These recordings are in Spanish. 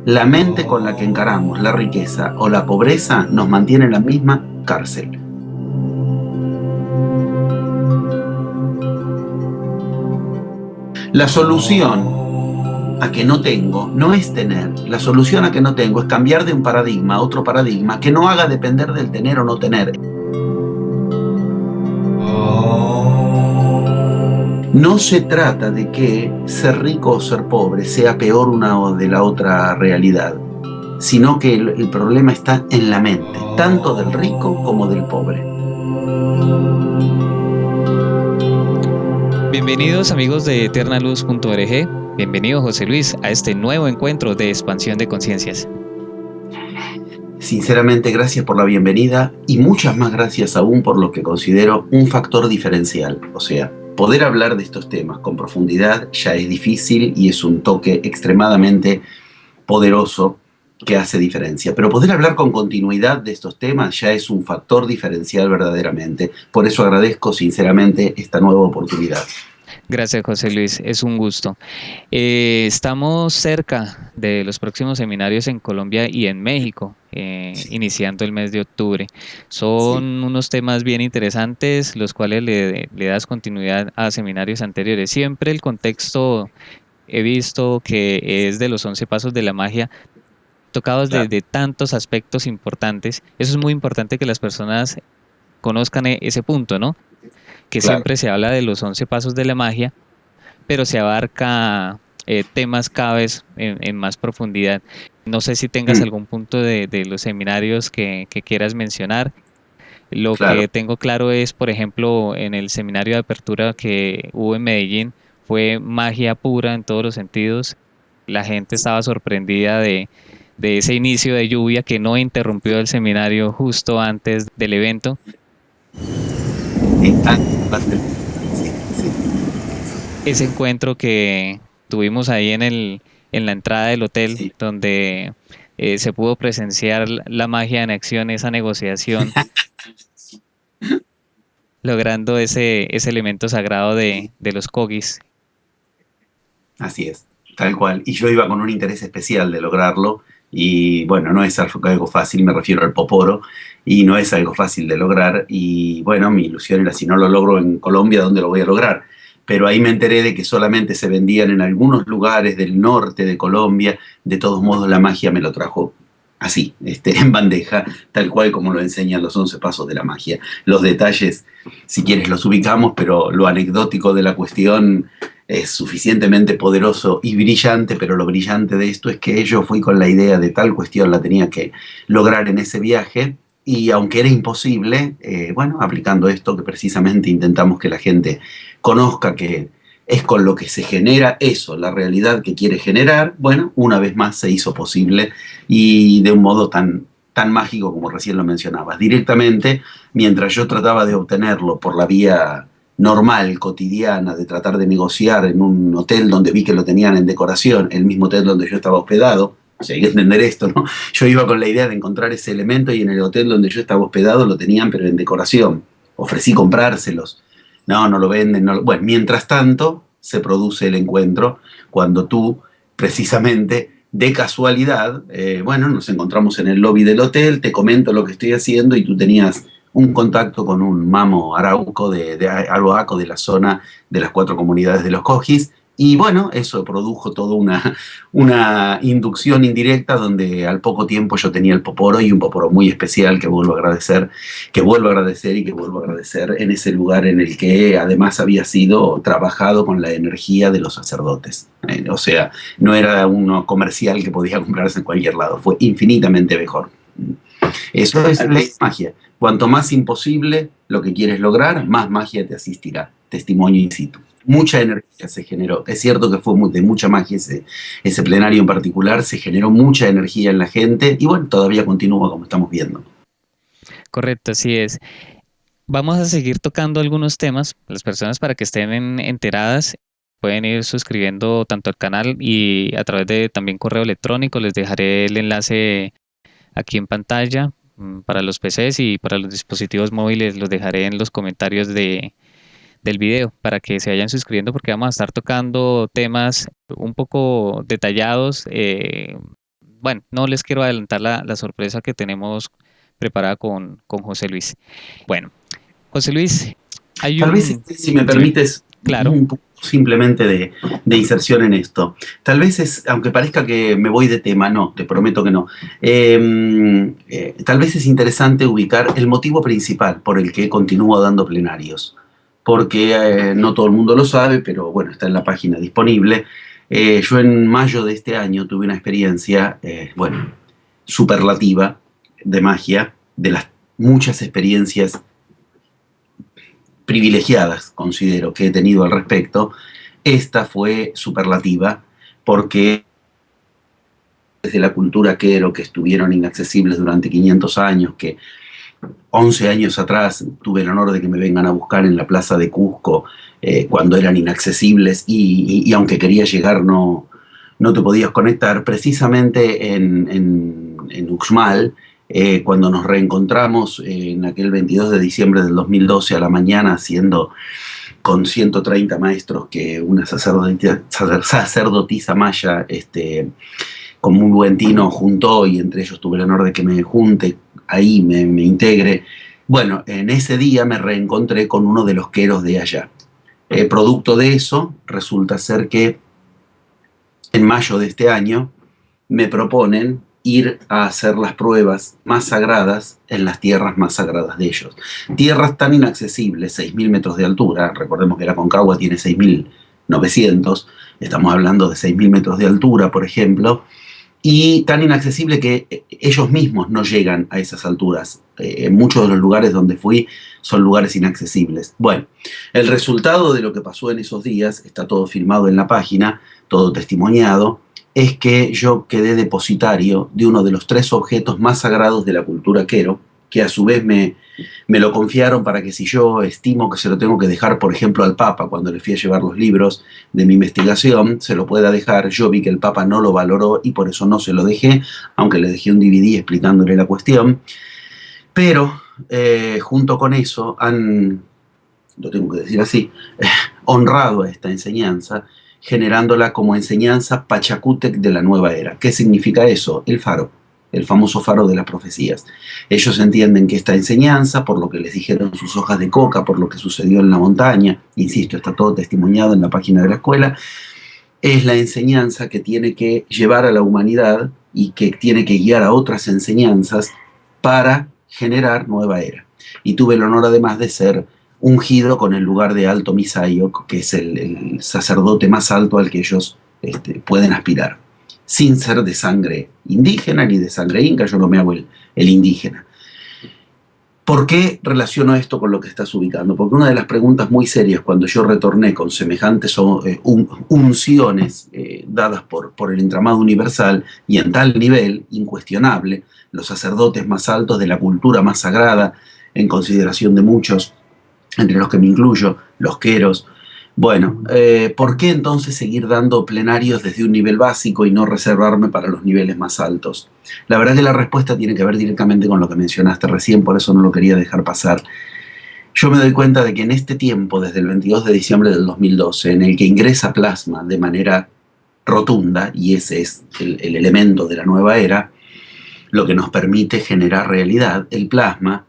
La mente con la que encaramos la riqueza o la pobreza nos mantiene en la misma cárcel. La solución a que no tengo no es tener, la solución a que no tengo es cambiar de un paradigma a otro paradigma que no haga depender del tener o no tener. No se trata de que ser rico o ser pobre sea peor una o de la otra realidad, sino que el problema está en la mente, tanto del rico como del pobre. Bienvenidos amigos de eternaluz.org, bienvenido José Luis a este nuevo encuentro de expansión de conciencias. Sinceramente, gracias por la bienvenida y muchas más gracias aún por lo que considero un factor diferencial. O sea, poder hablar de estos temas con profundidad ya es difícil y es un toque extremadamente poderoso que hace diferencia. Pero poder hablar con continuidad de estos temas ya es un factor diferencial verdaderamente. Por eso agradezco sinceramente esta nueva oportunidad. Gracias José Luis, es un gusto. Estamos cerca de los próximos seminarios en Colombia y en México, Sí, iniciando el mes de octubre. Son sí, unos temas bien interesantes, los cuales le das continuidad a seminarios anteriores. Siempre el contexto he visto que es de los 11 pasos de la magia tocados claro, de tantos aspectos importantes. Eso es muy importante que las personas conozcan ese punto, ¿no? Que claro. siempre se habla de los 11 pasos de la magia, pero se abarca temas cada vez en más profundidad. No sé si tengas Mm, algún punto de los seminarios que quieras mencionar. Lo que claro. tengo claro es, por ejemplo, en el seminario de apertura que hubo en Medellín, fue magia pura en todos los sentidos. La gente estaba sorprendida de ese inicio de lluvia que no interrumpió el seminario justo antes del evento. Ah, sí, sí. Ese encuentro que tuvimos ahí en la entrada del hotel, Sí. donde se pudo presenciar la magia en acción, esa negociación, logrando ese elemento sagrado de los Kogis. Así es, tal cual. Y yo iba con un interés especial de lograrlo. Y bueno, no es algo fácil, me refiero al poporo, y no es algo fácil de lograr. Y bueno, mi ilusión era si no lo logro en Colombia, ¿dónde lo voy a lograr? Pero ahí me enteré de que solamente se vendían en algunos lugares del norte de Colombia. De todos modos, la magia me lo trajo así, en bandeja, tal cual como lo enseñan los 11 pasos de la magia. Los detalles, si quieres, los ubicamos, pero lo anecdótico de la cuestión es suficientemente poderoso y brillante, pero lo brillante de esto es que yo fui con la idea de tal cuestión, la tenía que lograr en ese viaje, y aunque era imposible, bueno, aplicando esto que precisamente intentamos que la gente conozca que es con lo que se genera eso, la realidad que quiere generar, bueno, una vez más se hizo posible y de un modo tan mágico como recién lo mencionabas. Directamente, mientras yo trataba de obtenerlo por la vía normal, cotidiana, de tratar de negociar en un hotel donde vi que lo tenían en decoración, el mismo hotel donde yo estaba hospedado. O sea, hay que entender esto, ¿no? Yo iba con la idea de encontrar ese elemento y en el hotel donde yo estaba hospedado lo tenían, pero en decoración. Ofrecí comprárselos. No, no lo venden. No lo... Bueno, mientras tanto, se produce el encuentro cuando tú, precisamente, de casualidad, bueno, nos encontramos en el lobby del hotel, te comento lo que estoy haciendo y tú tenías un contacto con un mamo arauco arhuaco de la zona de las 4 comunidades de los Cojis. Y bueno, eso produjo toda una inducción indirecta donde al poco tiempo yo tenía el poporo y un poporo muy especial que vuelvo a agradecer, que vuelvo a agradecer y que vuelvo a agradecer en ese lugar en el que además había sido trabajado con la energía de los sacerdotes. O sea, no era uno comercial que podía comprarse en cualquier lado, fue infinitamente mejor. Eso es la magia. Cuanto más imposible lo que quieres lograr, más magia te asistirá. Testimonio in situ. Mucha energía se generó. Es cierto que fue de mucha magia ese plenario en particular, se generó mucha energía en la gente y bueno, todavía continúa como estamos viendo. Correcto, así es. Vamos a seguir tocando algunos temas. Las personas para que estén enteradas pueden ir suscribiendo tanto al canal y a través de también correo electrónico. Les dejaré el enlace aquí en pantalla para los PCs y para los dispositivos móviles. Los dejaré en los comentarios del video para que se vayan suscribiendo porque vamos a estar tocando temas un poco detallados, bueno, no les quiero adelantar la sorpresa que tenemos preparada con José Luis. Bueno, José Luis, hay Tal vez, un... si me Dime, permites, claro. un punto simplemente de inserción en esto. Tal vez aunque parezca que me voy de tema, no, te prometo que no. Tal vez es interesante ubicar el motivo principal por el que continúo dando plenarios. Porque no todo el mundo lo sabe, pero bueno, está en la página disponible. Yo en mayo de este año tuve una experiencia, bueno, superlativa de magia, de las muchas experiencias privilegiadas, considero, que he tenido al respecto. Esta fue superlativa porque desde la cultura quero, que estuvieron inaccesibles durante 500 años, que 11 años atrás tuve el honor de que me vengan a buscar en la plaza de Cusco cuando eran inaccesibles y aunque quería llegar no te podías conectar, precisamente en Uxmal, cuando nos reencontramos en aquel 22 de diciembre del 2012 a la mañana haciendo con 130 maestros que una sacerdotisa maya con muy buen tino juntó, y entre ellos tuve el honor de que me junte, ahí me integre. Bueno, en ese día me reencontré con uno de los queros de allá. Producto de eso, resulta ser que en mayo de este año me proponen ir a hacer las pruebas más sagradas en las tierras más sagradas de ellos. Tierras tan inaccesibles, 6.000 metros de altura, recordemos que la Concagua tiene 6.900, estamos hablando de 6.000 metros de altura, por ejemplo, y tan inaccesible que ellos mismos no llegan a esas alturas. En muchos de los lugares donde fui son lugares inaccesibles. Bueno, el resultado de lo que pasó en esos días, está todo filmado en la página, todo testimoniado, es que yo quedé depositario de uno de los 3 objetos más sagrados de la cultura quero, que a su vez me lo confiaron para que si yo estimo que se lo tengo que dejar, por ejemplo, al Papa, cuando le fui a llevar los libros de mi investigación, se lo pueda dejar. Yo vi que el Papa no lo valoró y por eso no se lo dejé, aunque le dejé un DVD explicándole la cuestión. Pero junto con eso lo tengo que decir así, honrado a esta enseñanza, generándola como enseñanza Pachacútec de la nueva era. ¿Qué significa eso? El faro, el famoso faro de las profecías. Ellos entienden que esta enseñanza, por lo que les dijeron sus hojas de coca, por lo que sucedió en la montaña, insisto, está todo testimoniado en la página de la escuela, es la enseñanza que tiene que llevar a la humanidad y que tiene que guiar a otras enseñanzas para generar nueva era. Y tuve el honor además de ser ungido con el lugar de Alto Misayoc, que es el sacerdote más alto al que ellos pueden aspirar, sin ser de sangre indígena ni de sangre inca. Yo no me hago el indígena. ¿Por qué relaciono esto con lo que estás ubicando? Porque una de las preguntas muy serias cuando yo retorné con semejantes unciones dadas por el entramado universal y en tal nivel incuestionable, los sacerdotes más altos de la cultura más sagrada, en consideración de muchos, entre los que me incluyo, los queros. Bueno, ¿por qué entonces seguir dando plenarios desde un nivel básico y no reservarme para los niveles más altos? La verdad que la respuesta tiene que ver directamente con lo que mencionaste recién, por eso no lo quería dejar pasar. Yo me doy cuenta de que en este tiempo, desde el 22 de diciembre del 2012, en el que ingresa plasma de manera rotunda, y ese es el elemento de la nueva era, lo que nos permite generar realidad, el plasma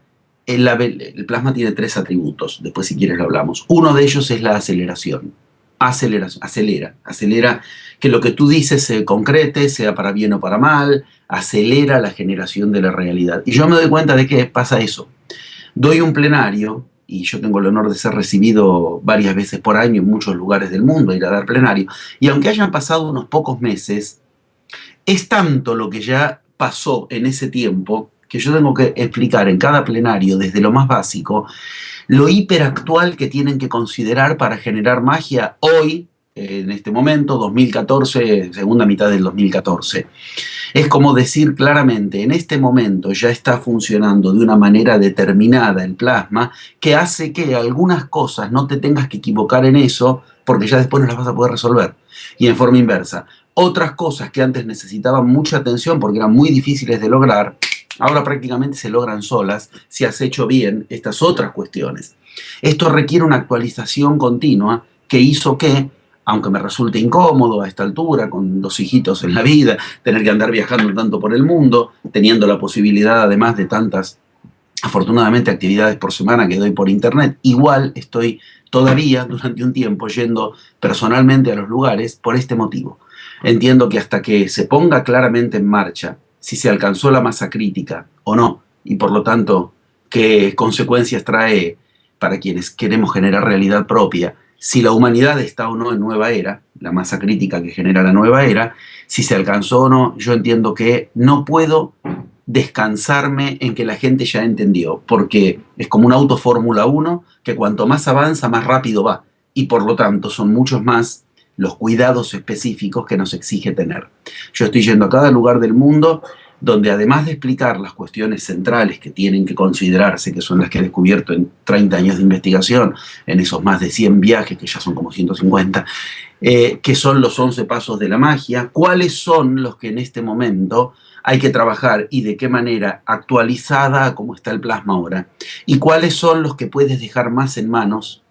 tiene 3 atributos, después si quieres lo hablamos. Uno de ellos es la aceleración. Acelera que lo que tú dices se concrete, sea para bien o para mal, acelera la generación de la realidad. Y yo me doy cuenta de que pasa eso. Doy un plenario, y yo tengo el honor de ser recibido varias veces por año en muchos lugares del mundo, ir a dar plenario, y aunque hayan pasado unos pocos meses, es tanto lo que ya pasó en ese tiempo que yo tengo que explicar en cada plenario, desde lo más básico, lo hiperactual que tienen que considerar para generar magia hoy, en este momento, 2014, segunda mitad del 2014. Es como decir claramente, en este momento ya está funcionando de una manera determinada el plasma, que hace que algunas cosas no te tengas que equivocar en eso, porque ya después no las vas a poder resolver. Y en forma inversa, otras cosas que antes necesitaban mucha atención porque eran muy difíciles de lograr, ahora prácticamente se logran solas si has hecho bien estas otras cuestiones. Esto requiere una actualización continua que hizo que aunque me resulte incómodo a esta altura, con 2 hijitos en la vida, tener que andar viajando tanto por el mundo, teniendo la posibilidad además de tantas, afortunadamente, actividades por semana que doy por internet, igual estoy todavía durante un tiempo yendo personalmente a los lugares por este motivo. Entiendo que hasta que se ponga claramente en marcha si se alcanzó la masa crítica o no, y por lo tanto qué consecuencias trae para quienes queremos generar realidad propia, si la humanidad está o no en nueva era, la masa crítica que genera la nueva era, si se alcanzó o no, yo entiendo que no puedo descansarme en que la gente ya entendió, porque es como un auto Fórmula 1 que cuanto más avanza, más rápido va, y por lo tanto son muchos más los cuidados específicos que nos exige tener. Yo estoy yendo a cada lugar del mundo donde, además de explicar las cuestiones centrales que tienen que considerarse, que son las que he descubierto en 30 años de investigación, en esos más de 100 viajes, que ya son como 150, que son los 11 pasos de la magia, cuáles son los que en este momento hay que trabajar y de qué manera actualizada a cómo está el plasma ahora, y cuáles son los que puedes dejar más en manos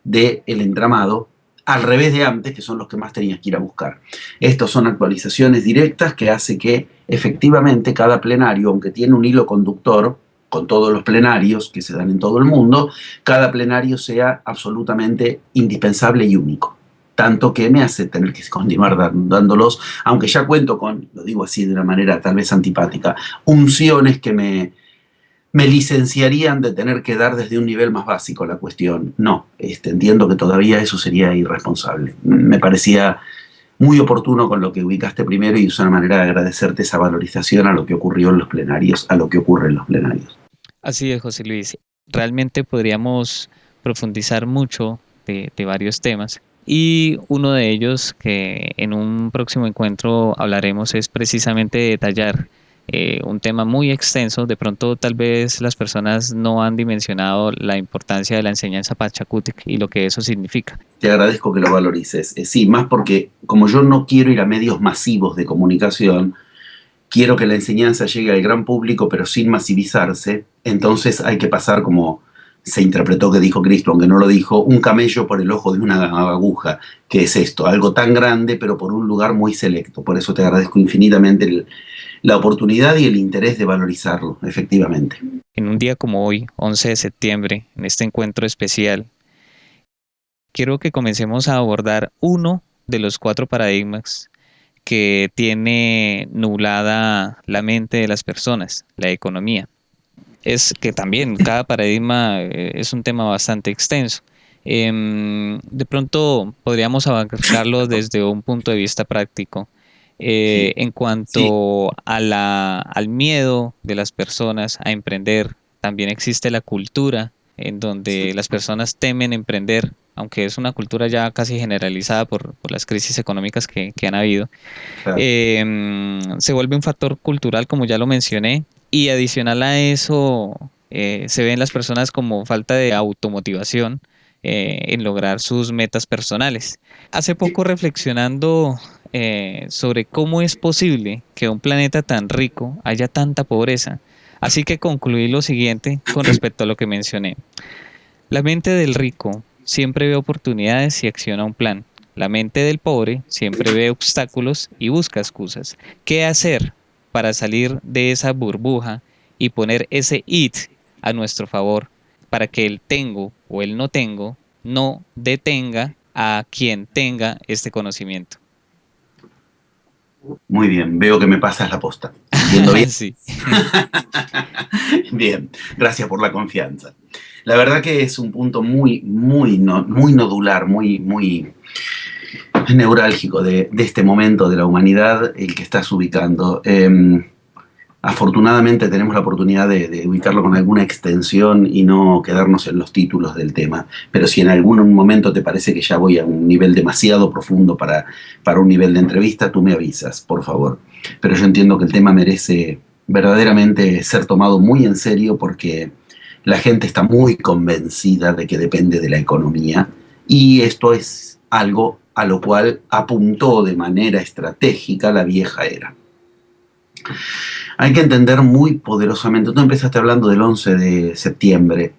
del entramado, al revés de antes, que son los que más tenías que ir a buscar. Estos son actualizaciones directas que hace que efectivamente cada plenario, aunque tiene un hilo conductor con todos los plenarios que se dan en todo el mundo, cada plenario sea absolutamente indispensable y único. Tanto que me hace tener que continuar dándolos, aunque ya cuento con, lo digo así de una manera tal vez antipática, unciones que me licenciarían de tener que dar desde un nivel más básico la cuestión. No, entiendo que todavía eso sería irresponsable. Me parecía muy oportuno con lo que ubicaste primero y es una manera de agradecerte esa valorización a lo que ocurrió en los plenarios, a lo que ocurre en los plenarios. Así es, José Luis. Realmente podríamos profundizar mucho de varios temas y uno de ellos que en un próximo encuentro hablaremos es precisamente detallar un tema muy extenso. De pronto tal vez las personas no han dimensionado la importancia de la enseñanza Pachacutic y lo que eso significa. Te agradezco que lo valorices. Sí, más porque como yo no quiero ir a medios masivos de comunicación, quiero que la enseñanza llegue al gran público, pero sin masivizarse. Entonces hay que pasar, como se interpretó que dijo Cristo, aunque no lo dijo, un camello por el ojo de una aguja, que es esto, algo tan grande, pero por un lugar muy selecto. Por eso te agradezco infinitamente la oportunidad y el interés de valorizarlo, efectivamente. En un día como hoy, 11 de septiembre, en este encuentro especial, quiero que comencemos a abordar uno de los 4 paradigmas que tiene nublada la mente de las personas, la economía. Es que también cada paradigma es un tema bastante extenso. De pronto podríamos abarcarlo desde un punto de vista práctico. Sí, En sí, cuanto a al miedo de las personas a emprender, también existe la cultura en donde sí, las personas temen emprender, aunque es una cultura ya casi generalizada por las crisis económicas que han habido. claro. Se vuelve un factor cultural, como ya lo mencioné, y adicional a eso, se ven las personas como falta de automotivación en lograr sus metas personales. Hace Sí. poco reflexionando sobre cómo es posible que un planeta tan rico haya tanta pobreza, así que concluí lo siguiente con respecto a lo que mencioné. La mente del rico siempre ve oportunidades y acciona un plan. La mente del pobre siempre ve obstáculos y busca excusas. ¿Qué hacer para salir de esa burbuja y poner ese it a nuestro favor para que el tengo o el no tengo no detenga a quien tenga este conocimiento? Muy bien, veo que me pasas la posta. ¿Entiendo bien? Sí. Bien, gracias por la confianza. La verdad que es un punto muy, muy nodular, muy neurálgico de este momento de la humanidad, el que estás ubicando. Afortunadamente tenemos la oportunidad de ubicarlo con alguna extensión y no quedarnos en los títulos del tema. Pero si en algún momento te parece que ya voy a un nivel demasiado profundo para un nivel de entrevista, tú me avisas, por favor. Pero yo entiendo que el tema merece verdaderamente ser tomado muy en serio porque la gente está muy convencida de que depende de la economía y esto es algo a lo cual apuntó de manera estratégica la vieja era. Hay que entender muy poderosamente, tú empezaste hablando del 11 de septiembre,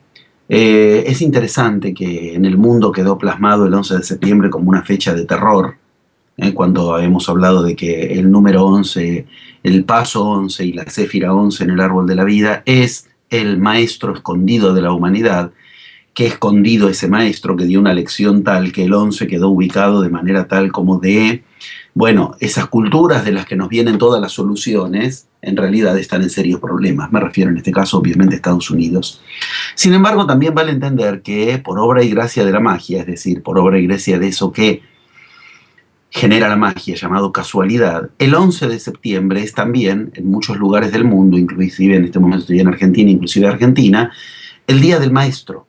Es interesante que en el mundo quedó plasmado el 11 de septiembre como una fecha de terror, cuando hemos hablado de que el número 11, el paso 11 y la céfira 11 en el árbol de la vida es el maestro escondido de la humanidad. Qué escondido ese maestro que dio una lección tal que el 11 quedó ubicado de manera tal como de, bueno, esas culturas de las que nos vienen todas las soluciones, en realidad están en serios problemas. Me refiero en este caso obviamente a Estados Unidos. Sin embargo, también vale entender que por obra y gracia de la magia, es decir, por obra y gracia de eso que genera la magia, llamado casualidad, el 11 de septiembre es también, en muchos lugares del mundo, inclusive en este momento estoy en Argentina, inclusive Argentina, el Día del Maestro.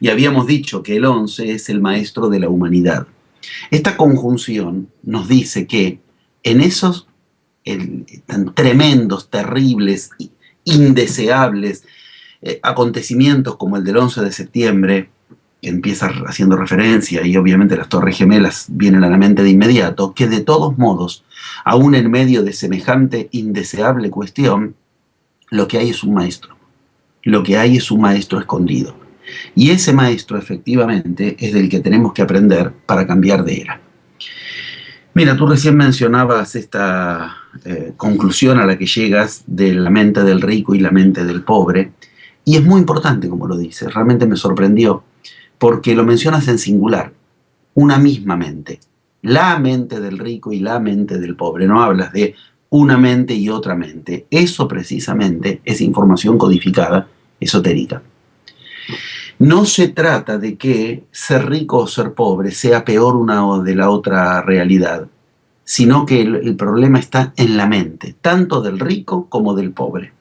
Y habíamos dicho que el 11 es el maestro de la humanidad. Esta conjunción nos dice que en esos tan tremendos, terribles, indeseables acontecimientos como el del 11 de septiembre, que empieza haciendo referencia, y obviamente las Torres Gemelas vienen a la mente de inmediato, que de todos modos, aún en medio de semejante indeseable cuestión, lo que hay es un maestro. Lo que hay es un maestro escondido. Y ese maestro, efectivamente, es del que tenemos que aprender para cambiar de era. Mira, tú recién mencionabas esta conclusión a la que llegas de la mente del rico y la mente del pobre, y es muy importante como lo dices, realmente me sorprendió, porque lo mencionas en singular, una misma mente, la mente del rico y la mente del pobre, no hablas de una mente y otra mente, eso precisamente es información codificada esotérica. No se trata de que ser rico o ser pobre sea peor una o de la otra realidad, sino que el problema está en la mente, tanto del rico como del pobre.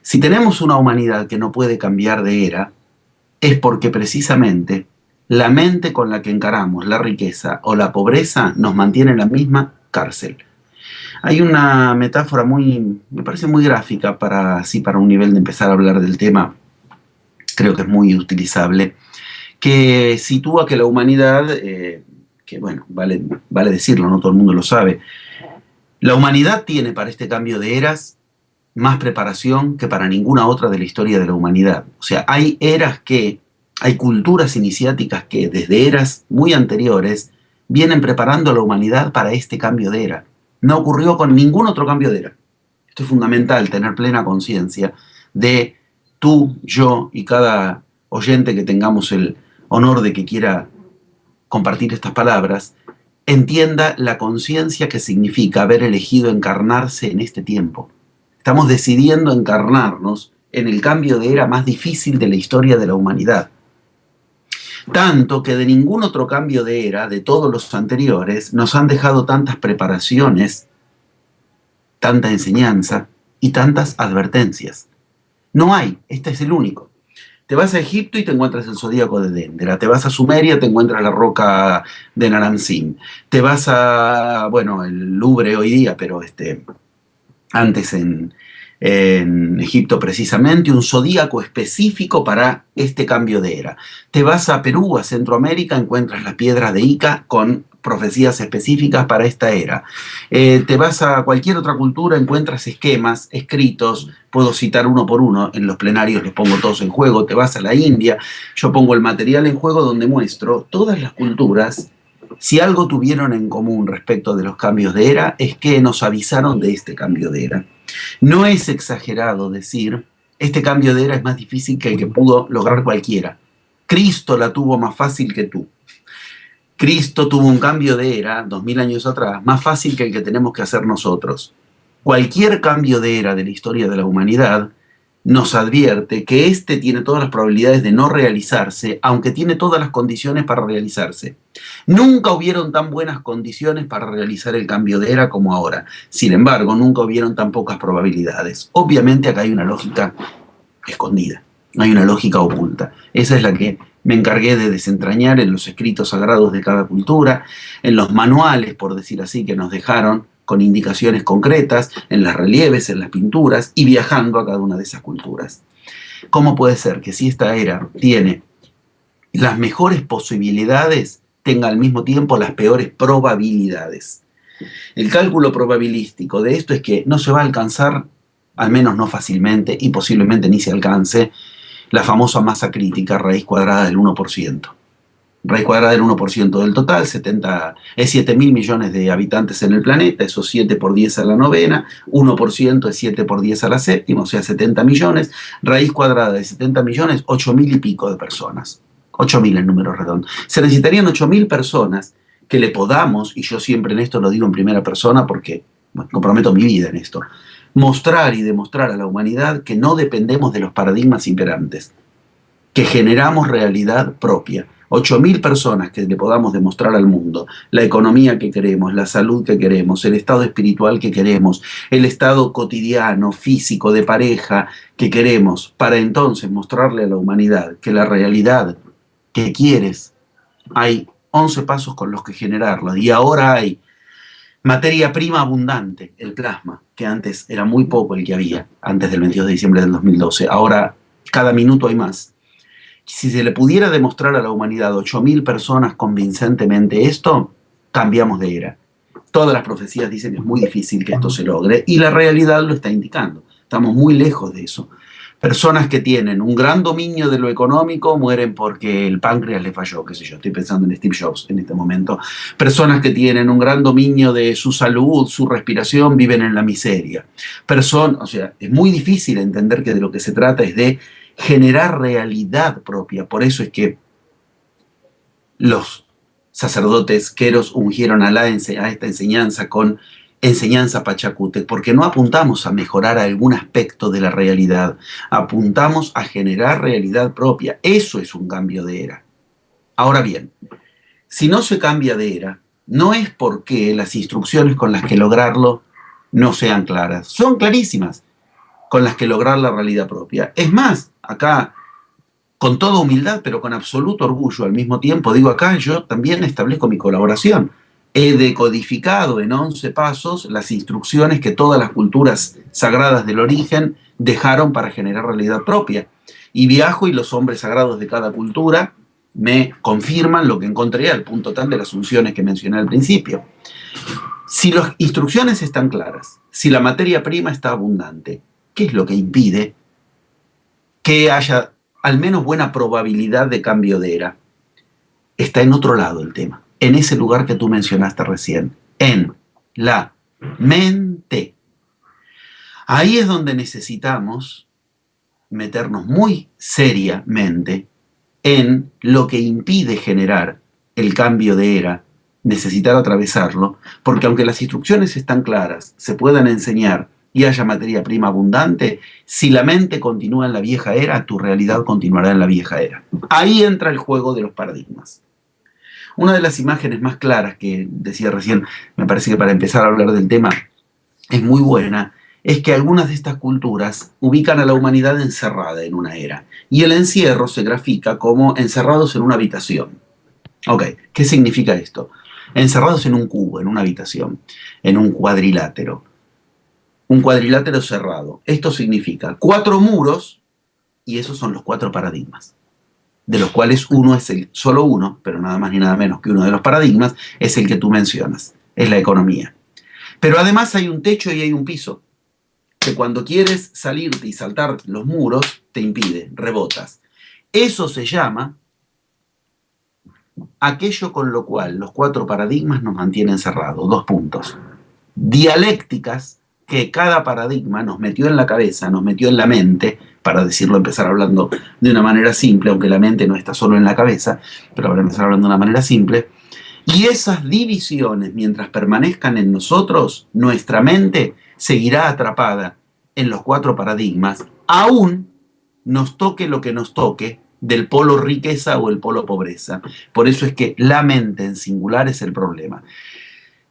Si tenemos una humanidad que no puede cambiar de era, es porque precisamente la mente con la que encaramos la riqueza o la pobreza nos mantiene en la misma cárcel. Hay una metáfora me parece muy gráfica para un nivel de empezar a hablar del tema, creo que es muy utilizable, que sitúa que la humanidad, que bueno, vale decirlo, no todo el mundo lo sabe, la humanidad tiene para este cambio de eras más preparación que para ninguna otra de la historia de la humanidad. O sea, hay culturas iniciáticas que desde eras muy anteriores vienen preparando a la humanidad para este cambio de era. No ocurrió con ningún otro cambio de era. Esto es fundamental, tener plena conciencia de tú, yo y cada oyente que tengamos el honor de que quiera compartir estas palabras, entienda la conciencia que significa haber elegido encarnarse en este tiempo. Estamos decidiendo encarnarnos en el cambio de era más difícil de la historia de la humanidad. Tanto que de ningún otro cambio de era, de todos los anteriores, nos han dejado tantas preparaciones, tanta enseñanza y tantas advertencias. No hay, este es el único. Te vas a Egipto y te encuentras el zodíaco de Dendera. Te vas a Sumeria, te encuentras la roca de Naram-Sin. Te vas a, bueno, el Louvre hoy día, pero antes en Egipto precisamente, un zodíaco específico para este cambio de era. Te vas a Perú, a Centroamérica, encuentras las piedras de Ica con profecías específicas para esta era. Te vas a cualquier otra cultura, encuentras esquemas escritos, puedo citar uno por uno, en los plenarios los pongo todos en juego. Te vas a la India, yo pongo el material en juego donde muestro todas las culturas. Si algo tuvieron en común respecto de los cambios de era, es que nos avisaron de este cambio de era. No es exagerado decir, este cambio de era es más difícil que el que pudo lograr cualquiera. Cristo la tuvo más fácil que tú. Cristo tuvo un cambio de era, 2000 años atrás, más fácil que el que tenemos que hacer nosotros. Cualquier cambio de era de la historia de la humanidad nos advierte que este tiene todas las probabilidades de no realizarse, aunque tiene todas las condiciones para realizarse. Nunca hubieron tan buenas condiciones para realizar el cambio de era como ahora. Sin embargo, nunca hubieron tan pocas probabilidades. Obviamente acá hay una lógica escondida, hay una lógica oculta. Esa es la que me encargué de desentrañar en los escritos sagrados de cada cultura, en los manuales, por decir así, que nos dejaron con indicaciones concretas, en los relieves, en las pinturas, y viajando a cada una de esas culturas. ¿Cómo puede ser que si esta era tiene las mejores posibilidades, tenga al mismo tiempo las peores probabilidades? El cálculo probabilístico de esto es que no se va a alcanzar, al menos no fácilmente, y posiblemente ni se alcance, la famosa masa crítica, raíz cuadrada del 1%. Raíz cuadrada del 1% del total, 7.000 millones de habitantes en el planeta, eso 7 por 10 a la novena, 1% es 7 por 10 a la séptima, o sea, 70 millones, raíz cuadrada de 70 millones, 8.000 y pico de personas. 8.000 en número redondo. Se necesitarían 8.000 personas que le podamos, y yo siempre en esto lo digo en primera persona porque comprometo mi vida en esto, mostrar y demostrar a la humanidad que no dependemos de los paradigmas imperantes, que generamos realidad propia. 8.000 personas que le podamos demostrar al mundo la economía que queremos, la salud que queremos, el estado espiritual que queremos, el estado cotidiano, físico, de pareja que queremos, para entonces mostrarle a la humanidad que la realidad que quieres, hay 11 pasos con los que generarla, y ahora hay materia prima abundante, el plasma, que antes era muy poco el que había, antes del 22 de diciembre del 2012, ahora cada minuto hay más. Si se le pudiera demostrar a la humanidad 8.000 personas convincentemente esto, cambiamos de era. Todas las profecías dicen que es muy difícil que esto se logre, y la realidad lo está indicando. Estamos muy lejos de eso. Personas que tienen un gran dominio de lo económico mueren porque el páncreas le falló, qué sé yo, estoy pensando en Steve Jobs en este momento. Personas que tienen un gran dominio de su salud, su respiración, viven en la miseria. O sea, es muy difícil entender que de lo que se trata es de generar realidad propia. Por eso es que los sacerdotes queros ungieron a esta enseñanza con enseñanza Pachacútec, porque no apuntamos a mejorar algún aspecto de la realidad, apuntamos a generar realidad propia. Eso es un cambio de era. Ahora bien, si no se cambia de era, no es porque las instrucciones con las que lograrlo no sean claras. Son clarísimas con las que lograr la realidad propia. Es más, acá, con toda humildad, pero con absoluto orgullo al mismo tiempo, digo acá, yo también establezco mi colaboración. He decodificado en 11 pasos las instrucciones que todas las culturas sagradas del origen dejaron para generar realidad propia. Y viajo y los hombres sagrados de cada cultura me confirman lo que encontré al punto tal de las unciones que mencioné al principio. Si las instrucciones están claras, si la materia prima está abundante, ¿qué es lo que impide que haya al menos buena probabilidad de cambio de era? Está en otro lado el tema, en ese lugar que tú mencionaste recién, en la mente. Ahí es donde necesitamos meternos muy seriamente en lo que impide generar el cambio de era, necesitar atravesarlo, porque aunque las instrucciones están claras, se puedan enseñar y haya materia prima abundante, si la mente continúa en la vieja era, tu realidad continuará en la vieja era. Ahí entra el juego de los paradigmas. Una de las imágenes más claras que decía recién, me parece que para empezar a hablar del tema es muy buena, es que algunas de estas culturas ubican a la humanidad encerrada en una era, y el encierro se grafica como encerrados en una habitación. Ok, ¿qué significa esto? Encerrados en un cubo, en una habitación, en un cuadrilátero. Un cuadrilátero cerrado. Esto significa 4 muros, y esos son los 4 paradigmas, de los cuales uno es solo uno, pero nada más ni nada menos que uno de los paradigmas, es el que tú mencionas, es la economía. Pero además hay un techo y hay un piso, que cuando quieres salirte y saltar los muros, te impide, rebotas. Eso se llama aquello con lo cual los 4 paradigmas nos mantienen cerrados. 2 puntos. Dialécticas que cada paradigma nos metió en la cabeza, nos metió en la mente, para decirlo, empezar hablando de una manera simple, aunque la mente no está solo en la cabeza, pero para empezar hablando de una manera simple. Y esas divisiones, mientras permanezcan en nosotros, nuestra mente seguirá atrapada en los 4 paradigmas, aún nos toque lo que nos toque, del polo riqueza o el polo pobreza. Por eso es que la mente en singular es el problema.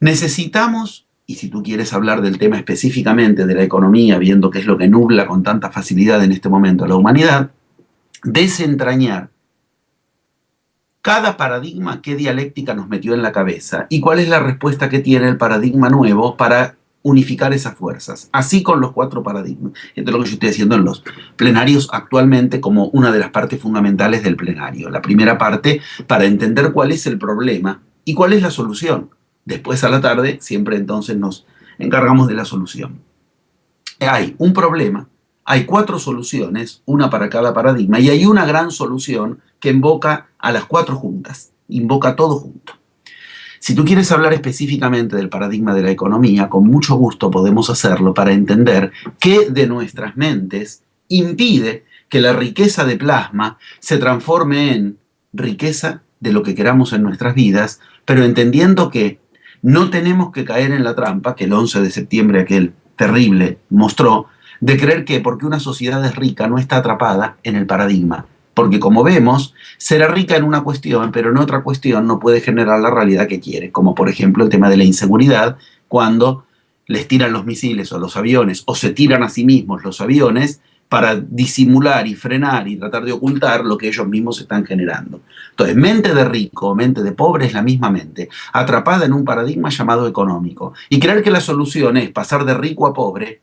Necesitamos, y si tú quieres hablar del tema específicamente de la economía, viendo qué es lo que nubla con tanta facilidad en este momento a la humanidad, desentrañar cada paradigma, qué dialéctica nos metió en la cabeza y cuál es la respuesta que tiene el paradigma nuevo para unificar esas fuerzas, así con los 4 paradigmas. Esto es lo que yo estoy haciendo en los plenarios actualmente como una de las partes fundamentales del plenario. La primera parte para entender cuál es el problema y cuál es la solución. Después a la tarde siempre entonces nos encargamos de la solución. Hay un problema, hay 4 soluciones, una para cada paradigma, y hay una gran solución que invoca a las 4 juntas, invoca todo junto. Si tú quieres hablar específicamente del paradigma de la economía, con mucho gusto podemos hacerlo para entender qué de nuestras mentes impide que la riqueza de plasma se transforme en riqueza de lo que queramos en nuestras vidas, pero entendiendo que no tenemos que caer en la trampa que el 11 de septiembre aquel terrible mostró, de creer que porque una sociedad es rica no está atrapada en el paradigma. Porque como vemos, será rica en una cuestión, pero en otra cuestión no puede generar la realidad que quiere, como por ejemplo el tema de la inseguridad, cuando les tiran los misiles o los aviones, o se tiran a sí mismos los aviones para disimular y frenar y tratar de ocultar lo que ellos mismos están generando. Entonces, mente de rico o mente de pobre es la misma mente, atrapada en un paradigma llamado económico. Y creer que la solución es pasar de rico a pobre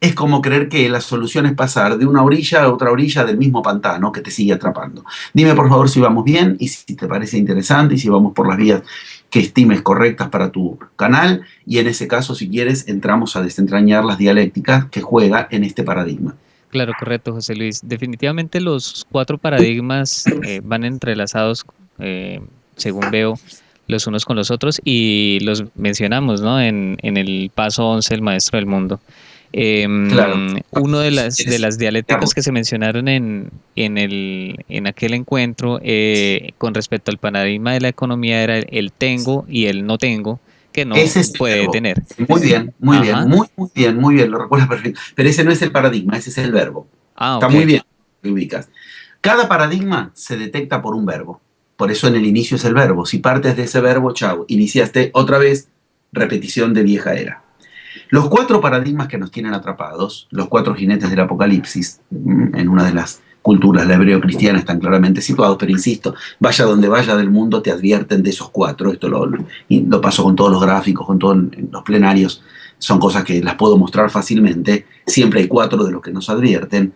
es como creer que la solución es pasar de una orilla a otra orilla del mismo pantano que te sigue atrapando. Dime por favor si vamos bien y si te parece interesante y si vamos por las vías que estimes correctas para tu canal, y en ese caso, si quieres, entramos a desentrañar las dialécticas que juega en este paradigma. Claro, correcto, José Luis. Definitivamente los 4 paradigmas van entrelazados, según veo, los unos con los otros y los mencionamos, ¿no? En el paso 11 del Maestro del Mundo. Claro, Uno de si de quieres, las dialécticas digamos, que se mencionaron en aquel encuentro con respecto al paradigma de la economía era el tengo y el no tengo, que no ese es el puede verbo. tener. Muy bien, muy bien, Ajá. muy bien, lo recuerdas perfecto. Pero ese no es el paradigma, ese es el verbo. Ah, Está ok. muy bien, te ubicas. Cada paradigma se detecta por un verbo. Por eso en el inicio es el verbo. Si partes de ese verbo, chao, iniciaste otra vez repetición de vieja era. Los 4 paradigmas que nos tienen atrapados, los 4 jinetes del apocalipsis, en una de las culturas, la hebreo-cristiana, están claramente situados, pero insisto, vaya donde vaya del mundo, te advierten de esos 4. Esto lo paso con todos los gráficos, con todos los plenarios, son cosas que las puedo mostrar fácilmente. Siempre hay 4 de los que nos advierten,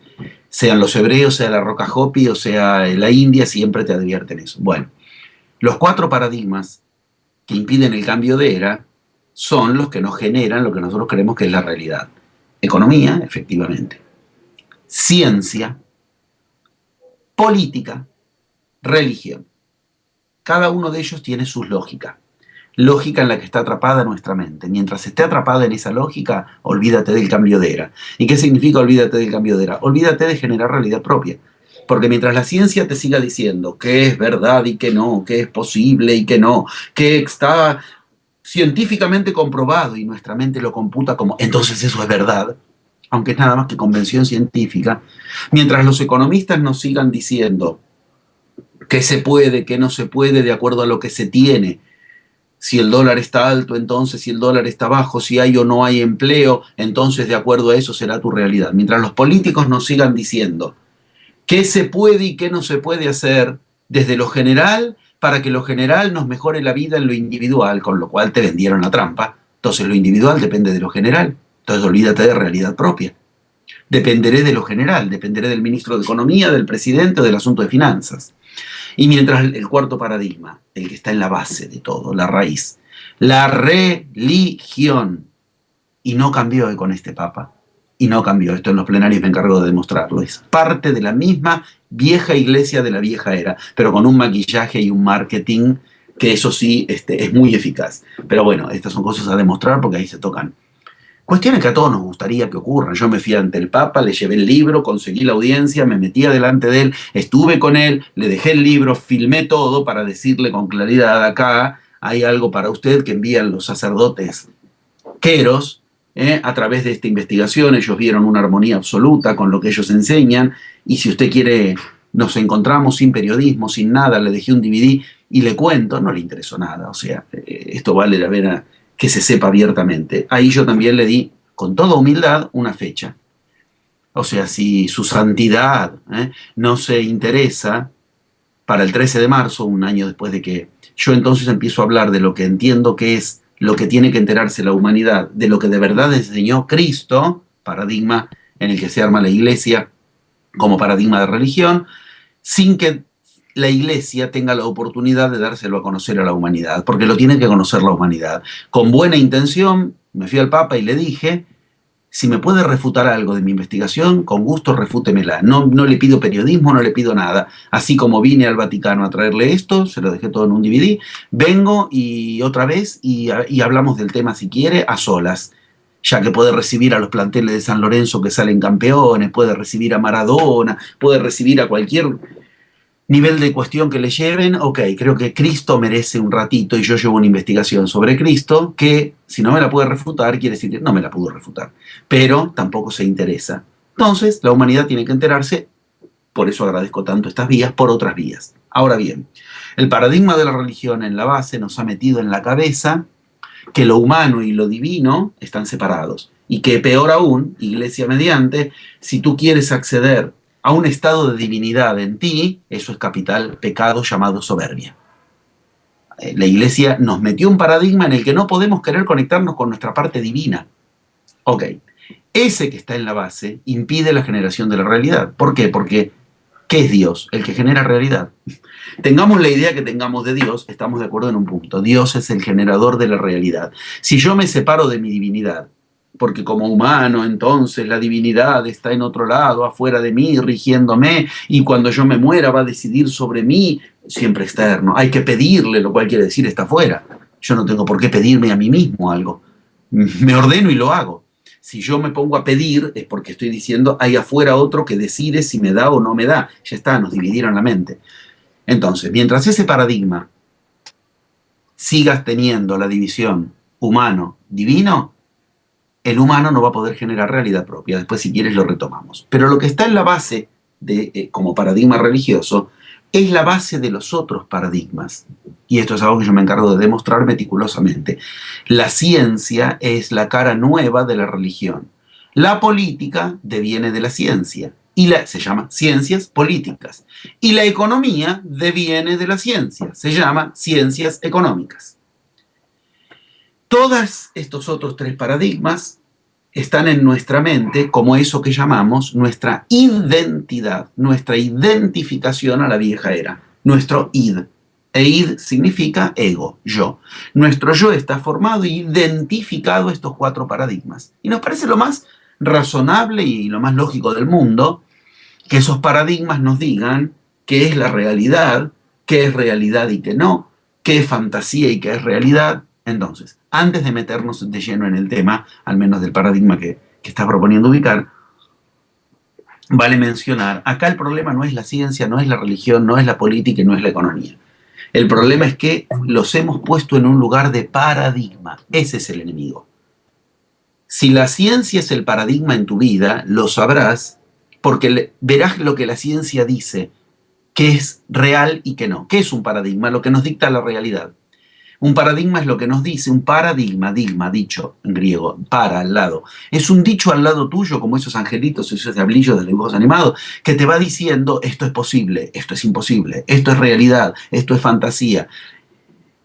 sean los hebreos, sea la Roca Hopi o sea la India, siempre te advierten eso. Bueno, los 4 paradigmas que impiden el cambio de era son los que nos generan lo que nosotros creemos que es la realidad. Economía, efectivamente. Ciencia, política, religión. Cada uno de ellos tiene su lógica. Lógica en la que está atrapada nuestra mente. Mientras esté atrapada en esa lógica, olvídate del cambio de era. ¿Y qué significa olvídate del cambio de era? Olvídate de generar realidad propia. Porque mientras la ciencia te siga diciendo que es verdad y que no, que es posible y que no, que está científicamente comprobado y nuestra mente lo computa como entonces eso es verdad, aunque es nada más que convención científica, mientras los economistas nos sigan diciendo que se puede, que no se puede de acuerdo a lo que se tiene, si el dólar está alto, entonces si el dólar está bajo, si hay o no hay empleo, entonces de acuerdo a eso será tu realidad. Mientras los políticos nos sigan diciendo qué se puede y qué no se puede hacer desde lo general para que lo general nos mejore la vida en lo individual, con lo cual te vendieron la trampa. Entonces lo individual depende de lo general. Entonces olvídate de realidad propia. Dependeré de lo general, dependeré del ministro de Economía, del presidente o del asunto de finanzas. Y mientras el 4 paradigma, el que está en la base de todo, la raíz, la religión, y no cambió con este papa, y no cambió, esto en los plenarios me encargo de demostrarlo, es parte de la misma vieja iglesia de la vieja era, pero con un maquillaje y un marketing que eso sí es muy eficaz. Pero bueno, estas son cosas a demostrar porque ahí se tocan cuestiones que a todos nos gustaría que ocurran. Yo me fui ante el Papa, le llevé el libro, conseguí la audiencia, me metí delante de él, estuve con él, le dejé el libro, filmé todo para decirle con claridad: acá hay algo para usted que envían los sacerdotes queros, a través de esta investigación. Ellos vieron una armonía absoluta con lo que ellos enseñan, y si usted quiere, nos encontramos sin periodismo, sin nada, le dejé un DVD y le cuento, no le interesó nada, o sea, esto vale la pena que se sepa abiertamente. Ahí yo también le di, con toda humildad, una fecha. O sea, si su santidad no se interesa para el 13 de marzo, un año después de que yo entonces empiezo a hablar de lo que entiendo que es lo que tiene que enterarse la humanidad, de lo que de verdad enseñó Cristo, paradigma en el que se arma la iglesia como paradigma de religión, sin que la iglesia tenga la oportunidad de dárselo a conocer a la humanidad, porque lo tiene que conocer la humanidad. Con buena intención, me fui al Papa y le dije: Si me puede refutar algo de mi investigación, con gusto refútemela. No, no le pido periodismo, no le pido nada. Así como vine al Vaticano a traerle esto, se lo dejé todo en un DVD, vengo y otra vez y hablamos del tema si quiere a solas, ya que puede recibir a los planteles de San Lorenzo que salen campeones, puede recibir a Maradona, puede recibir a cualquier nivel de cuestión que le lleven. Ok, creo que Cristo merece un ratito y yo llevo una investigación sobre Cristo que, si no me la puede refutar, quiere decir que no me la pudo refutar, pero tampoco se interesa. Entonces, la humanidad tiene que enterarse, por eso agradezco tanto estas vías, por otras vías. Ahora bien, el paradigma de la religión en la base nos ha metido en la cabeza que lo humano y lo divino están separados. Y que peor aún, iglesia mediante, si tú quieres acceder a un estado de divinidad en ti, eso es capital pecado llamado soberbia. La iglesia nos metió un paradigma en el que no podemos querer conectarnos con nuestra parte divina. Ok, ese que está en la base impide la generación de la realidad. ¿Por qué? Porque ¿qué es Dios? El que genera realidad. Tengamos la idea que tengamos de Dios, estamos de acuerdo en un punto. Dios es el generador de la realidad. Si yo me separo de mi divinidad, porque como humano entonces la divinidad está en otro lado, afuera de mí, rigiéndome, y cuando yo me muera va a decidir sobre mí, siempre externo. Hay que pedirle, lo cual quiere decir está afuera. Yo no tengo por qué pedirme a mí mismo algo. Me ordeno y lo hago. Si yo me pongo a pedir es porque estoy diciendo hay afuera otro que decide si me da o no me da. Ya está, nos dividieron la mente. Entonces, mientras ese paradigma sigas teniendo la división humano-divino, el humano no va a poder generar realidad propia. Después, si quieres, lo retomamos. Pero lo que está en la base como paradigma religioso es la base de los otros paradigmas. Y esto es algo que yo me encargo de demostrar meticulosamente. La ciencia es la cara nueva de la religión. La política deviene de la ciencia. Se llama ciencias políticas. Y la economía deviene de la ciencia. Se llama ciencias económicas. Todos estos otros tres paradigmas están en nuestra mente como eso que llamamos nuestra identidad, nuestra identificación a la vieja era, nuestro id. E id significa ego, yo. Nuestro yo está formado e identificado estos cuatro paradigmas. Y nos parece lo más razonable y lo más lógico del mundo que esos paradigmas nos digan qué es la realidad, qué es realidad y qué no, qué es fantasía y qué es realidad. Entonces, antes de meternos de lleno en el tema, al menos del paradigma que está proponiendo ubicar, vale mencionar, acá el problema no es la ciencia, no es la religión, no es la política y no es la economía. El problema es que los hemos puesto en un lugar de paradigma. Ese es el enemigo. Si la ciencia es el paradigma en tu vida, lo sabrás porque verás lo que la ciencia dice, que es real y que no. ¿Qué es un paradigma? Lo que nos dicta la realidad. Un paradigma es lo que nos dice, un paradigma, digma, dicho en griego, para, al lado. Es un dicho al lado tuyo, como esos angelitos, esos diablillos de dibujos animados, que te va diciendo esto es posible, esto es imposible, esto es realidad, esto es fantasía.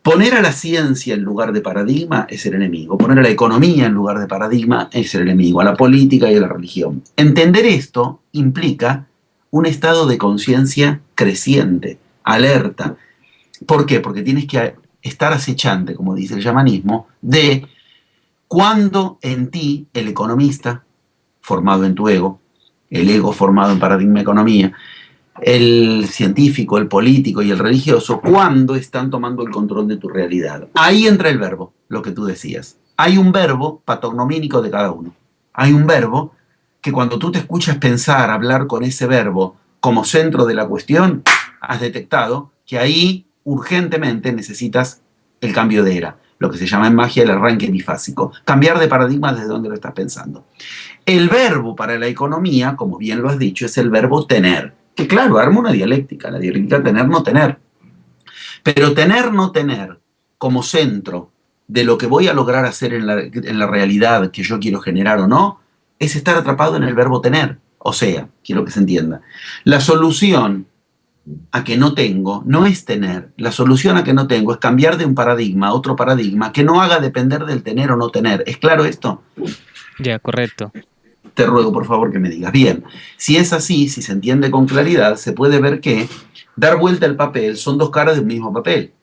Poner a la ciencia en lugar de paradigma es el enemigo. Poner a la economía en lugar de paradigma es el enemigo, a la política y a la religión. Entender esto implica un estado de conciencia creciente, alerta. ¿Por qué? Porque tienes que estar acechante, como dice el chamanismo, de cuando en ti, el economista, formado en tu ego, el ego formado en paradigma economía, el científico, el político y el religioso, cuando están tomando el control de tu realidad. Ahí entra el verbo, lo que tú decías. Hay un verbo patognomínico de cada uno. Hay un verbo que cuando tú te escuchas pensar, hablar con ese verbo como centro de la cuestión, has detectado que ahí urgentemente necesitas el cambio de era, lo que se llama en magia el arranque bifásico, cambiar de paradigma desde donde lo estás pensando. El verbo para la economía, como bien lo has dicho, es el verbo tener, que claro, arma una dialéctica, la dialéctica tener, no tener. Pero tener, no tener, como centro de lo que voy a lograr hacer en la realidad que yo quiero generar o no, es estar atrapado en el verbo tener. O sea, quiero que se entienda. La solución a que no tengo no es tener. La solución a que no tengo es cambiar de un paradigma a otro paradigma que no haga depender del tener o no tener. ¿Es claro esto? Ya, correcto. Te ruego por favor que me digas. Bien, si es así, si se entiende con claridad, se puede ver que dar vuelta al papel son dos caras de un mismo papel.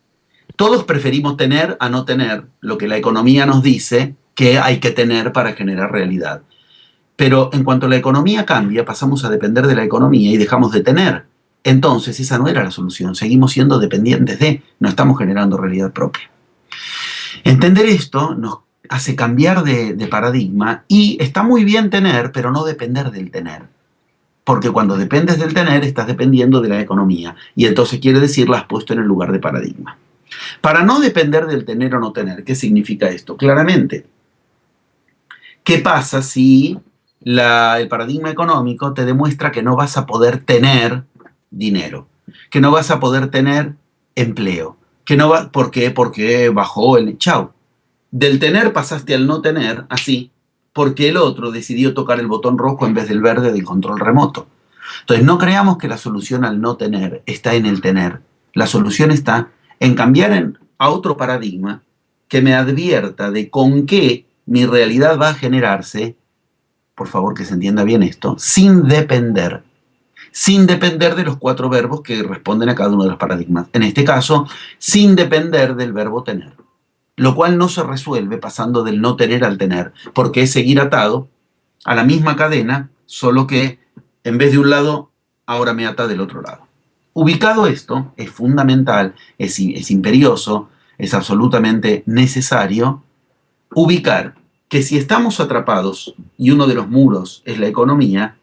Todos preferimos tener a no tener lo que la economía nos dice que hay que tener para generar realidad. Pero en cuanto la economía cambia, pasamos a depender de la economía y dejamos de tener. Entonces, esa no era la solución. Seguimos siendo dependientes de, no estamos generando realidad propia. Entender esto nos hace cambiar de paradigma y está muy bien tener, pero no depender del tener. Porque cuando dependes del tener, estás dependiendo de la economía. Y entonces quiere decir, la has puesto en el lugar de paradigma. Para no depender del tener o no tener, ¿qué significa esto? Claramente, ¿qué pasa si el paradigma económico te demuestra que no vas a poder tener dinero, que no vas a poder tener empleo, que no va, ¿por qué? Porque bajó el chau. Del tener pasaste al no tener, así, porque el otro decidió tocar el botón rojo en vez del verde del control remoto. Entonces, no creamos que la solución al no tener está en el tener. La solución está en cambiar a otro paradigma que me advierta de con qué mi realidad va a generarse, por favor que se entienda bien esto, sin depender de los 4 verbos que responden a cada uno de los paradigmas. En este caso, sin depender del verbo tener. Lo cual no se resuelve pasando del no tener al tener, porque es seguir atado a la misma cadena, solo que en vez de un lado, ahora me ata del otro lado. Ubicado esto, es fundamental, es imperioso, es absolutamente necesario ubicar que si estamos atrapados y uno de los muros es la economía,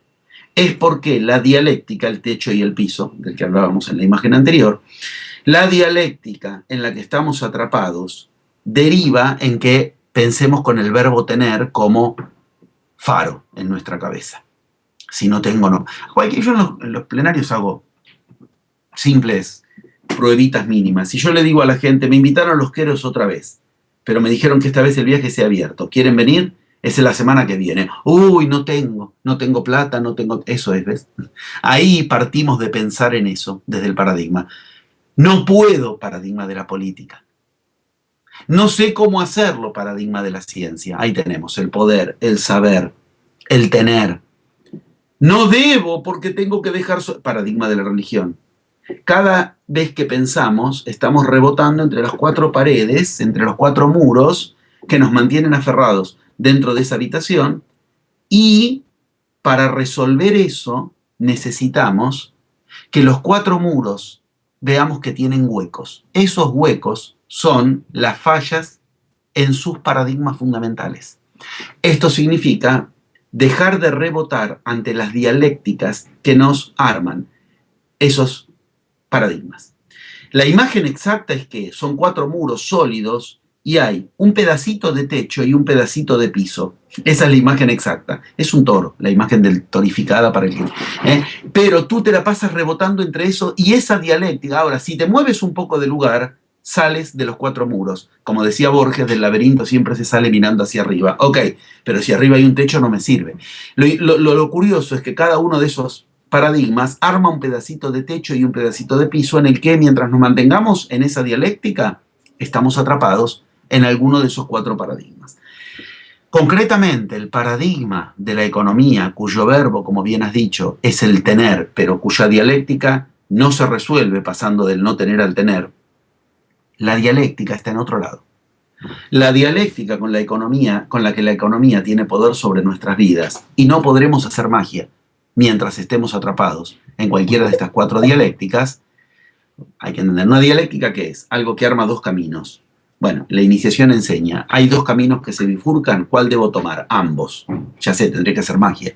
es porque la dialéctica, el techo y el piso, del que hablábamos en la imagen anterior, la dialéctica en la que estamos atrapados deriva en que pensemos con el verbo tener como faro en nuestra cabeza. Si no tengo, no. Yo en los plenarios hago simples pruebitas mínimas. Si yo le digo a la gente, me invitaron a Los Queros otra vez, pero me dijeron que esta vez el viaje se ha abierto. ¿Quieren venir? Es la semana que viene. Uy, no tengo plata, no tengo... Eso es, ¿ves? Ahí partimos de pensar en eso, desde el paradigma. No puedo, paradigma de la política. No sé cómo hacerlo, paradigma de la ciencia. Ahí tenemos el poder, el saber, el tener. No debo porque tengo que dejar... Paradigma de la religión. Cada vez que pensamos, estamos rebotando entre las 4 paredes, entre los 4 muros que nos mantienen aferrados dentro de esa habitación, y para resolver eso necesitamos que los 4 muros veamos que tienen huecos. Esos huecos son las fallas en sus paradigmas fundamentales. Esto significa dejar de rebotar ante las dialécticas que nos arman esos paradigmas. La imagen exacta es que son 4 muros sólidos y hay un pedacito de techo y un pedacito de piso. Esa es la imagen exacta. Es un toro, la imagen del torificada para el que... Pero tú te la pasas rebotando entre eso y esa dialéctica. Ahora, si te mueves un poco de lugar, sales de los 4 muros. Como decía Borges, del laberinto siempre se sale mirando hacia arriba. Ok, pero si arriba hay un techo no me sirve. Lo curioso es que cada uno de esos paradigmas arma un pedacito de techo y un pedacito de piso en el que, mientras nos mantengamos en esa dialéctica, estamos atrapados en alguno de esos 4 paradigmas. Concretamente, el paradigma de la economía, cuyo verbo, como bien has dicho, es el tener, pero cuya dialéctica no se resuelve pasando del no tener al tener, la dialéctica está en otro lado. La dialéctica con la que la economía tiene poder sobre nuestras vidas, y no podremos hacer magia mientras estemos atrapados en cualquiera de estas 4 dialécticas. Hay que entender, una dialéctica, ¿qué es? Algo que arma 2 caminos. Bueno, la iniciación enseña, hay 2 caminos que se bifurcan, ¿cuál debo tomar? Ambos. Ya sé, tendré que hacer magia.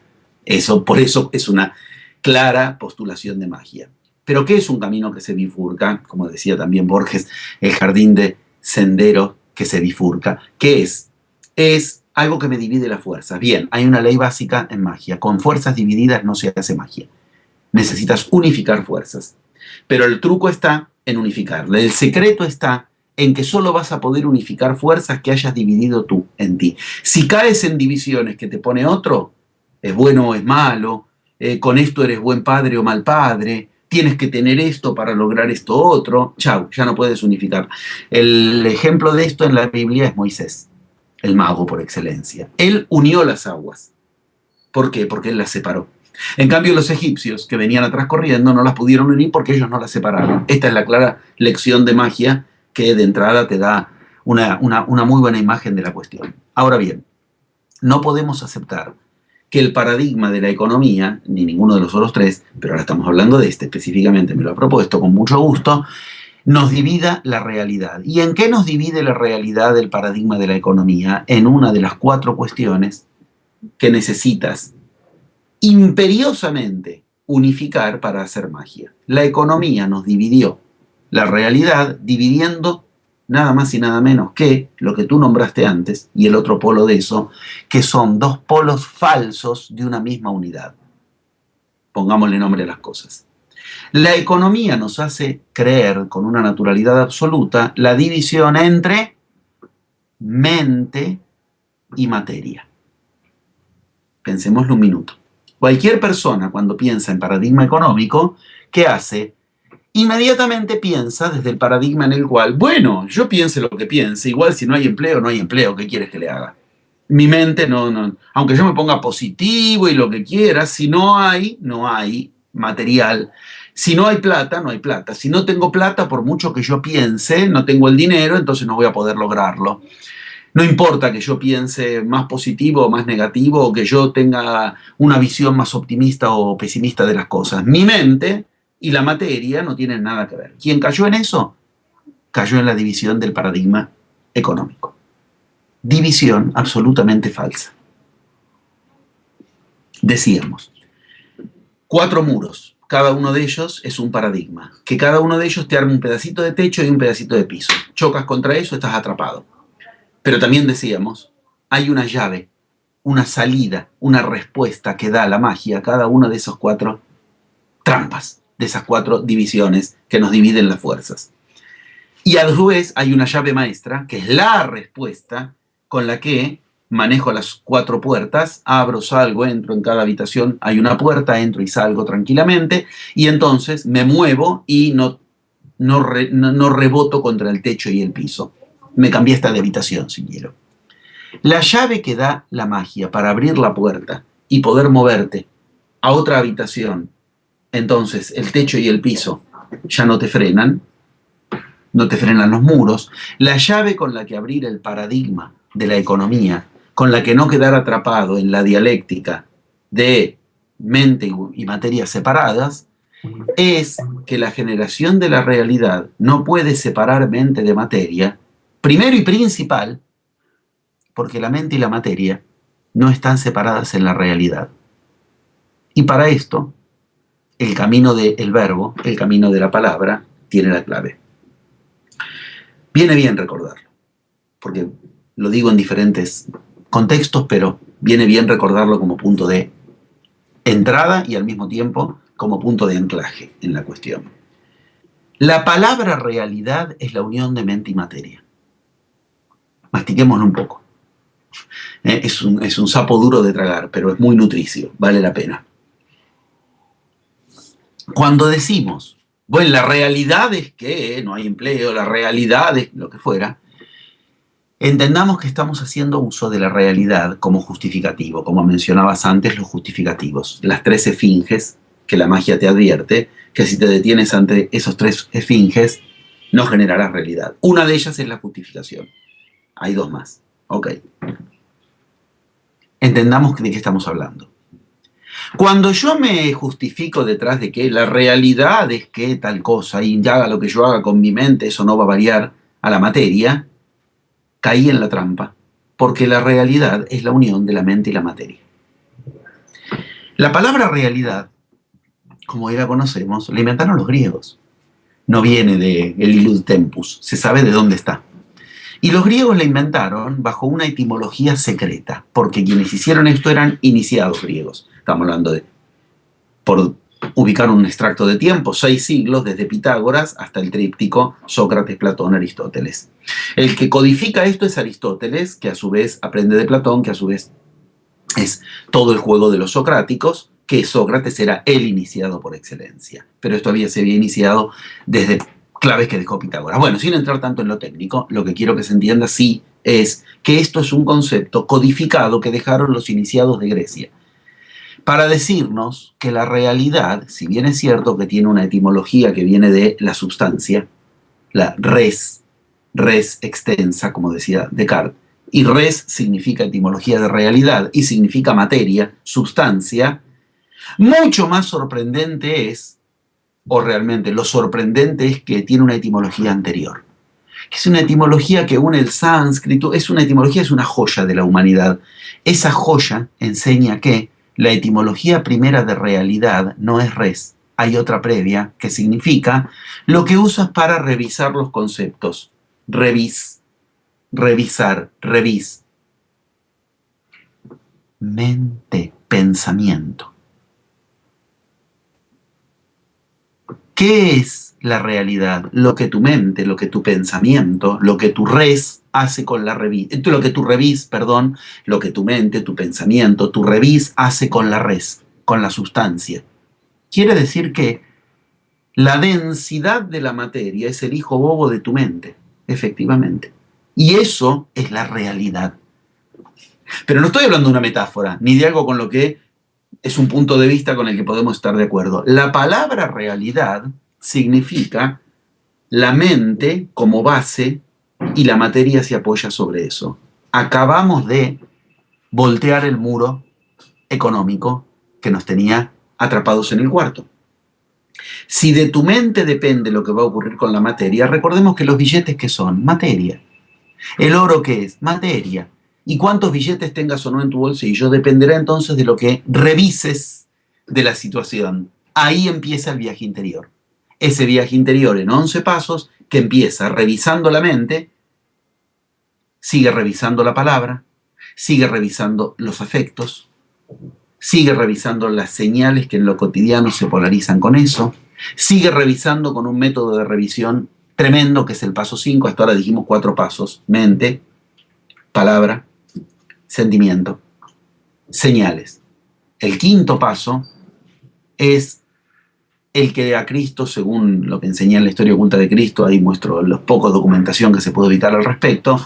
Por eso es una clara postulación de magia. Pero ¿qué es un camino que se bifurca? Como decía también Borges, el jardín de sendero que se bifurca. ¿Qué es? Es algo que me divide las fuerzas. Bien, hay una ley básica en magia. Con fuerzas divididas no se hace magia. Necesitas unificar fuerzas. Pero el truco está en unificarla. El secreto está en que solo vas a poder unificar fuerzas que hayas dividido tú en ti. Si caes en divisiones que te pone otro, es bueno o es malo, con esto eres buen padre o mal padre, tienes que tener esto para lograr esto otro, chau, ya no puedes unificar. El ejemplo de esto en la Biblia es Moisés, el mago por excelencia. Él unió las aguas. ¿Por qué? Porque él las separó. En cambio, los egipcios que venían atrás corriendo no las pudieron unir porque ellos no las separaron. Esta es la clara lección de magia que de entrada te da una muy buena imagen de la cuestión. Ahora bien, no podemos aceptar que el paradigma de la economía, ni ninguno de los otros tres, pero ahora estamos hablando de este específicamente, me lo ha propuesto con mucho gusto, nos divida la realidad. ¿Y en qué nos divide la realidad del paradigma de la economía? En una de las 4 cuestiones que necesitas imperiosamente unificar para hacer magia. La economía nos dividió la realidad dividiendo nada más y nada menos que lo que tú nombraste antes y el otro polo de eso, que son 2 polos falsos de una misma unidad. Pongámosle nombre a las cosas. La economía nos hace creer con una naturalidad absoluta la división entre mente y materia. Pensémoslo un minuto. Cualquier persona cuando piensa en paradigma económico, ¿qué hace? Inmediatamente piensa desde el paradigma en el cual, bueno, yo piense lo que piense, igual si no hay empleo, no hay empleo, ¿qué quieres que le haga? Mi mente no, aunque yo me ponga positivo y lo que quiera, si no hay, no hay material. Si no hay plata, no hay plata. Si no tengo plata, por mucho que yo piense, no tengo el dinero, entonces no voy a poder lograrlo. No importa que yo piense más positivo o más negativo, o que yo tenga una visión más optimista o pesimista de las cosas. Mi mente y la materia no tienen nada que ver. ¿Quién cayó en eso? Cayó en la división del paradigma económico. División absolutamente falsa. Decíamos, 4 muros, cada uno de ellos es un paradigma, que cada uno de ellos te arma un pedacito de techo y un pedacito de piso. Chocas contra eso, estás atrapado. Pero también decíamos, hay una llave, una salida, una respuesta que da la magia a cada una de esos 4 trampas, de esas 4 divisiones que nos dividen las fuerzas. Y a su vez hay una llave maestra, que es la respuesta con la que manejo las 4 puertas, abro, salgo, entro en cada habitación, hay una puerta, entro y salgo tranquilamente, y entonces me muevo y no reboto contra el techo y el piso. Me cambié hasta de habitación, si quiero. La llave que da la magia para abrir la puerta y poder moverte a otra habitación, entonces el techo y el piso ya no te frenan, no te frenan los muros. La llave con la que abrir el paradigma de la economía, con la que no quedar atrapado en la dialéctica de mente y materia separadas, es que la generación de la realidad no puede separar mente de materia, primero y principal, porque la mente y la materia no están separadas en la realidad. Y para esto, el camino del verbo, el camino de la palabra, tiene la clave. Viene bien recordarlo, porque lo digo en diferentes contextos, pero viene bien recordarlo como punto de entrada y al mismo tiempo como punto de anclaje en la cuestión. La palabra realidad es la unión de mente y materia. Mastiquémoslo un poco. Es un sapo duro de tragar, pero es muy nutricio, vale la pena. Cuando decimos, bueno, la realidad es que no hay empleo, la realidad es lo que fuera, entendamos que estamos haciendo uso de la realidad como justificativo, como mencionabas antes, los justificativos, las 3 esfinges que la magia te advierte, que si te detienes ante esos 3 esfinges, no generarás realidad. Una de ellas es la justificación. Hay 2 más. Ok. Entendamos de qué estamos hablando. Cuando yo me justifico detrás de que la realidad es que tal cosa y haga lo que yo haga con mi mente, eso no va a variar a la materia, caí en la trampa, porque la realidad es la unión de la mente y la materia. La palabra realidad, como ya la conocemos, la inventaron los griegos. No viene de el illud tempus, se sabe de dónde está. Y los griegos la inventaron bajo una etimología secreta, porque quienes hicieron esto eran iniciados griegos. Estamos hablando de, por ubicar un extracto de tiempo, 6 siglos, desde Pitágoras hasta el tríptico Sócrates, Platón, Aristóteles. El que codifica esto es Aristóteles, que a su vez aprende de Platón, que a su vez es todo el juego de los socráticos, que Sócrates era el iniciado por excelencia. Pero esto se había iniciado desde claves que dejó Pitágoras. Bueno, sin entrar tanto en lo técnico, lo que quiero que se entienda sí es que esto es un concepto codificado que dejaron los iniciados de Grecia para decirnos que la realidad, si bien es cierto que tiene una etimología que viene de la substancia, la res extensa, como decía Descartes, y res significa etimología de realidad y significa materia, sustancia, mucho más sorprendente es, o realmente lo sorprendente es que tiene una etimología anterior, que es una etimología que une el sánscrito, es una etimología, es una joya de la humanidad. Esa joya enseña que la etimología primera de realidad no es res, hay otra previa que significa lo que usas para revisar los conceptos. Revis, revisar, revis. Mente, pensamiento. ¿Qué es la realidad? Lo que tu mente, lo que tu pensamiento, lo que tu res hace con la revis, lo que tu revis, perdón, lo que tu mente, tu pensamiento, tu revis hace con la res, con la sustancia. Quiere decir que la densidad de la materia es el hijo bobo de tu mente, efectivamente. Y eso es la realidad. Pero no estoy hablando de una metáfora, ni de algo con lo que es un punto de vista con el que podemos estar de acuerdo. La palabra realidad significa la mente como base y la materia se apoya sobre eso. Acabamos de voltear el muro económico que nos tenía atrapados en el cuarto. Si de tu mente depende lo que va a ocurrir con la materia, recordemos que los billetes, ¿qué son? Materia. El oro, ¿qué es? Materia. Y cuántos billetes tengas o no en tu bolsillo dependerá entonces de lo que revises de la situación. Ahí empieza el viaje interior. Ese viaje interior en 11 pasos que empieza revisando la mente, sigue revisando la palabra, sigue revisando los afectos, sigue revisando las señales que en lo cotidiano se polarizan con eso, sigue revisando con un método de revisión tremendo que es el paso 5. Hasta ahora dijimos 4 pasos: mente, palabra, sentimiento, señales. El quinto paso es el que a Cristo, según lo que enseñé en la historia oculta de Cristo, ahí muestro los pocos documentación que se puede ubicar al respecto,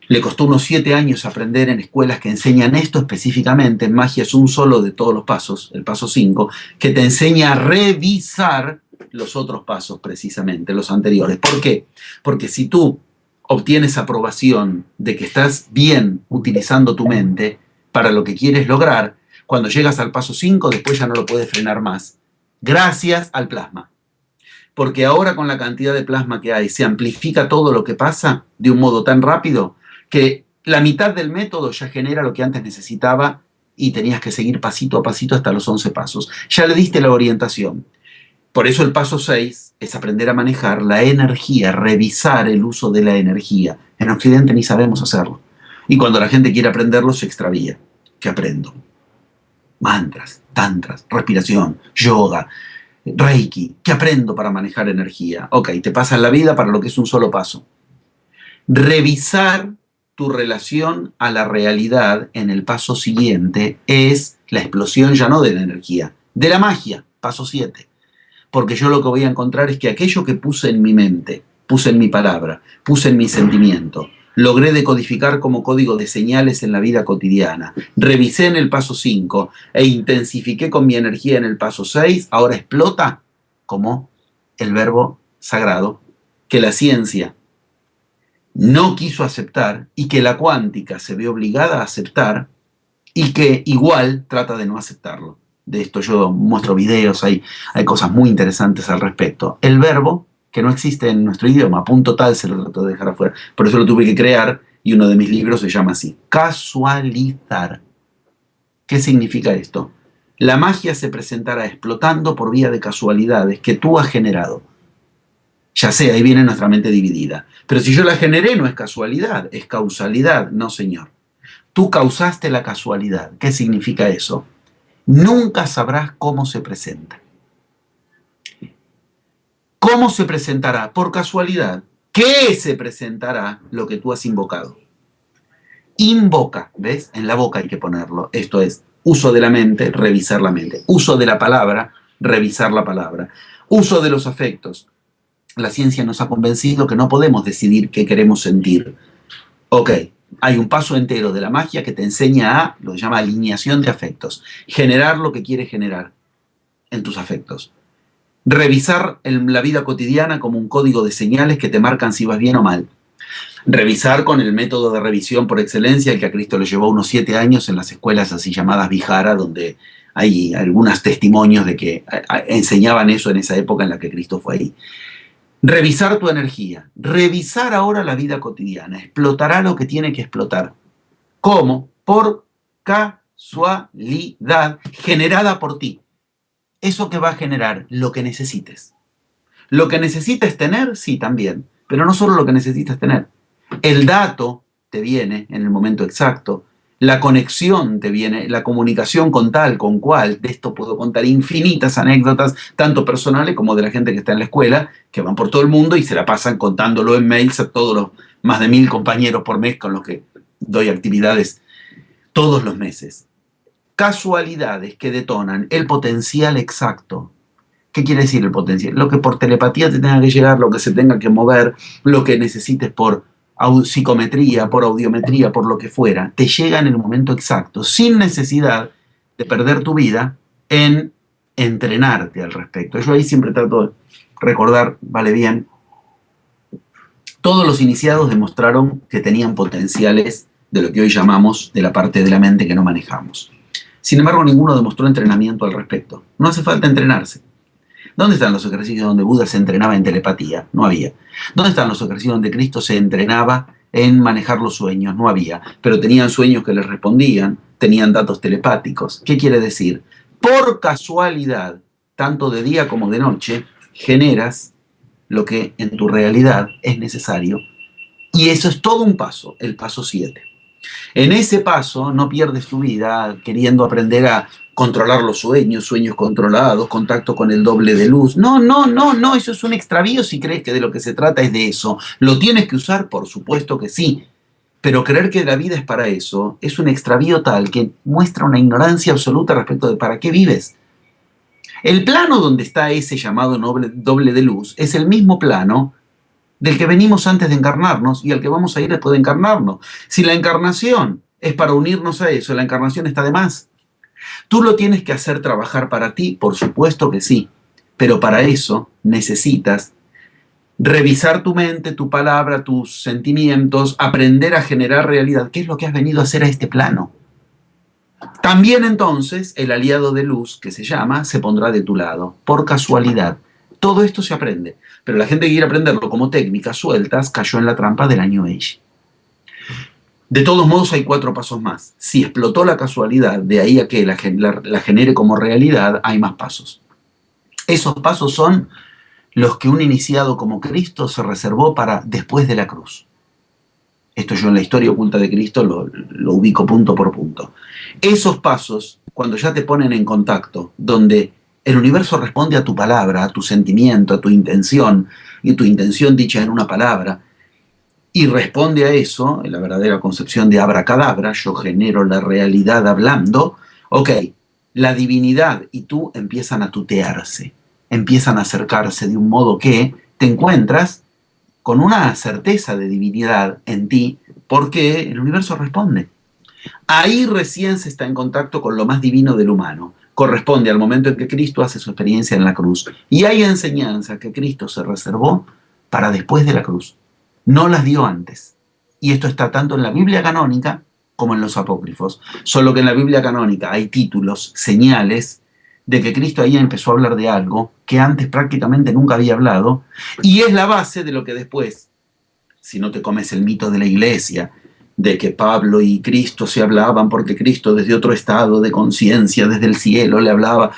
le costó unos 7 años aprender en escuelas que enseñan esto específicamente. En magia es un solo de todos los pasos, el paso 5, que te enseña a revisar los otros pasos precisamente, los anteriores. ¿Por qué? Porque si tú obtienes aprobación de que estás bien utilizando tu mente para lo que quieres lograr, cuando llegas al paso 5, después ya no lo puedes frenar más. Gracias al plasma. Porque ahora con la cantidad de plasma que hay, se amplifica todo lo que pasa de un modo tan rápido que la mitad del método ya genera lo que antes necesitaba y tenías que seguir pasito a pasito hasta los 11 pasos. Ya le diste la orientación. Por eso el paso 6 es aprender a manejar la energía, revisar el uso de la energía. En Occidente ni sabemos hacerlo. Y cuando la gente quiere aprenderlo, se extravía. ¿Qué aprendo? Mantras, tantras, respiración, yoga, Reiki. ¿Qué aprendo para manejar energía? Ok, te pasas la vida para lo que es un solo paso. Revisar tu relación a la realidad en el paso siguiente es la explosión ya no de la energía, de la magia, paso 7. Porque yo lo que voy a encontrar es que aquello que puse en mi mente, puse en mi palabra, puse en mi sentimiento, logré decodificar como código de señales en la vida cotidiana, revisé en el paso 5 e intensifiqué con mi energía en el paso 6, ahora explota como el verbo sagrado que la ciencia no quiso aceptar y que la cuántica se ve obligada a aceptar y que igual trata de no aceptarlo. De esto yo muestro videos, hay cosas muy interesantes al respecto. El verbo, que no existe en nuestro idioma, punto tal, se lo trato de dejar afuera. Por eso lo tuve que crear y uno de mis libros se llama así: casualizar. ¿Qué significa esto? La magia se presentará explotando por vía de casualidades que tú has generado. Ya sé, ahí viene nuestra mente dividida. Pero si yo la generé, no es casualidad, es causalidad. No, señor. Tú causaste la casualidad. ¿Qué significa eso? Nunca sabrás cómo se presenta. ¿Cómo se presentará? Por casualidad. ¿Qué se presentará? Lo que tú has invocado. Invoca, ¿ves? En la boca hay que ponerlo. Esto es uso de la mente, revisar la mente. Uso de la palabra, revisar la palabra. Uso de los afectos. La ciencia nos ha convencido que no podemos decidir qué queremos sentir. Ok, hay un paso entero de la magia que te enseña a, lo llama alineación de afectos, generar lo que quieres generar en tus afectos. Revisar la vida cotidiana como un código de señales que te marcan si vas bien o mal. Revisar con el método de revisión por excelencia, el que a Cristo le llevó unos 7 años en las escuelas así llamadas Vijara, donde hay algunos testimonios de que enseñaban eso en esa época en la que Cristo fue ahí. Revisar tu energía, revisar ahora la vida cotidiana, explotará lo que tiene que explotar. ¿Cómo? Por casualidad generada por ti. Eso que va a generar lo que necesites. Lo que necesites tener, sí, también, pero no solo lo que necesitas tener. El dato te viene en el momento exacto, la conexión te viene, la comunicación con tal, con cual. De esto puedo contar infinitas anécdotas, tanto personales como de la gente que está en la escuela, que van por todo el mundo y se la pasan contándolo en mails a todos los más de 1000 compañeros por mes con los que doy actividades todos los meses. Casualidades que detonan el potencial exacto. ¿Qué quiere decir el potencial? Lo que por telepatía te tenga que llegar, lo que se tenga que mover, lo que necesites por psicometría, por audiometría, por lo que fuera, te llega en el momento exacto, sin necesidad de perder tu vida en entrenarte al respecto. Yo ahí siempre trato de recordar, vale bien, todos los iniciados demostraron que tenían potenciales de lo que hoy llamamos de la parte de la mente que no manejamos. Sin embargo, ninguno demostró entrenamiento al respecto. No hace falta entrenarse. ¿Dónde están los ejercicios donde Buda se entrenaba en telepatía? No había. ¿Dónde están los ejercicios donde Cristo se entrenaba en manejar los sueños? No había. Pero tenían sueños que les respondían, tenían datos telepáticos. ¿Qué quiere decir? Por casualidad, tanto de día como de noche, generas lo que en tu realidad es necesario. Y eso es todo un paso, el paso 7. En ese paso no pierdes tu vida queriendo aprender a controlar los sueños, sueños controlados, contacto con el doble de luz. No, no, no, no, eso es un extravío si crees que de lo que se trata es de eso. ¿Lo tienes que usar? Por supuesto que sí. Pero creer que la vida es para eso es un extravío tal que muestra una ignorancia absoluta respecto de para qué vives. El plano donde está ese llamado doble de luz es el mismo plano del que venimos antes de encarnarnos y al que vamos a ir después de encarnarnos. Si la encarnación es para unirnos a eso, la encarnación está de más. ¿Tú lo tienes que hacer trabajar para ti? Por supuesto que sí, pero para eso necesitas revisar tu mente, tu palabra, tus sentimientos, aprender a generar realidad. ¿Qué es lo que has venido a hacer a este plano? También entonces el aliado de luz, que se llama, se pondrá de tu lado, por casualidad. Todo esto se aprende, pero la gente que quiere aprenderlo como técnicas sueltas cayó en la trampa del New Age. De todos modos hay 4 pasos más. Si explotó la casualidad, de ahí a que la genere como realidad, hay más pasos. Esos pasos son los que un iniciado como Cristo se reservó para después de la cruz. Esto yo en la historia oculta de Cristo lo ubico punto por punto. Esos pasos, cuando ya te ponen en contacto, donde el universo responde a tu palabra, a tu sentimiento, a tu intención, y tu intención dicha en una palabra, y responde a eso, en la verdadera concepción de abracadabra, yo genero la realidad hablando, ok, la divinidad y tú empiezan a tutearse, empiezan a acercarse de un modo que te encuentras con una certeza de divinidad en ti, porque el universo responde. Ahí recién se está en contacto con lo más divino del humano. Corresponde al momento en que Cristo hace su experiencia en la cruz. Y hay enseñanzas que Cristo se reservó para después de la cruz. No las dio antes. Y esto está tanto en la Biblia canónica como en los apócrifos. Solo que en la Biblia canónica hay títulos, señales de que Cristo ahí empezó a hablar de algo que antes prácticamente nunca había hablado, y es la base de lo que después, si no te comes el mito de la iglesia, de que Pablo y Cristo se hablaban porque Cristo desde otro estado de conciencia, desde el cielo, le hablaba.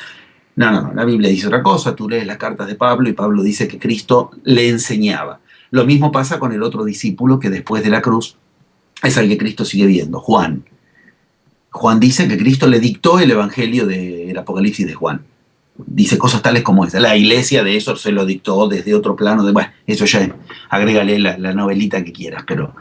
No, no, no, la Biblia dice otra cosa, tú lees las cartas de Pablo y Pablo dice que Cristo le enseñaba. Lo mismo pasa con el otro discípulo que después de la cruz es al que Cristo sigue viendo, Juan. Juan dice que Cristo le dictó el evangelio del Apocalipsis de Juan. Dice cosas tales como esa. La iglesia de eso se lo dictó desde otro plano. Bueno, eso ya agrégale la novelita que quieras, pero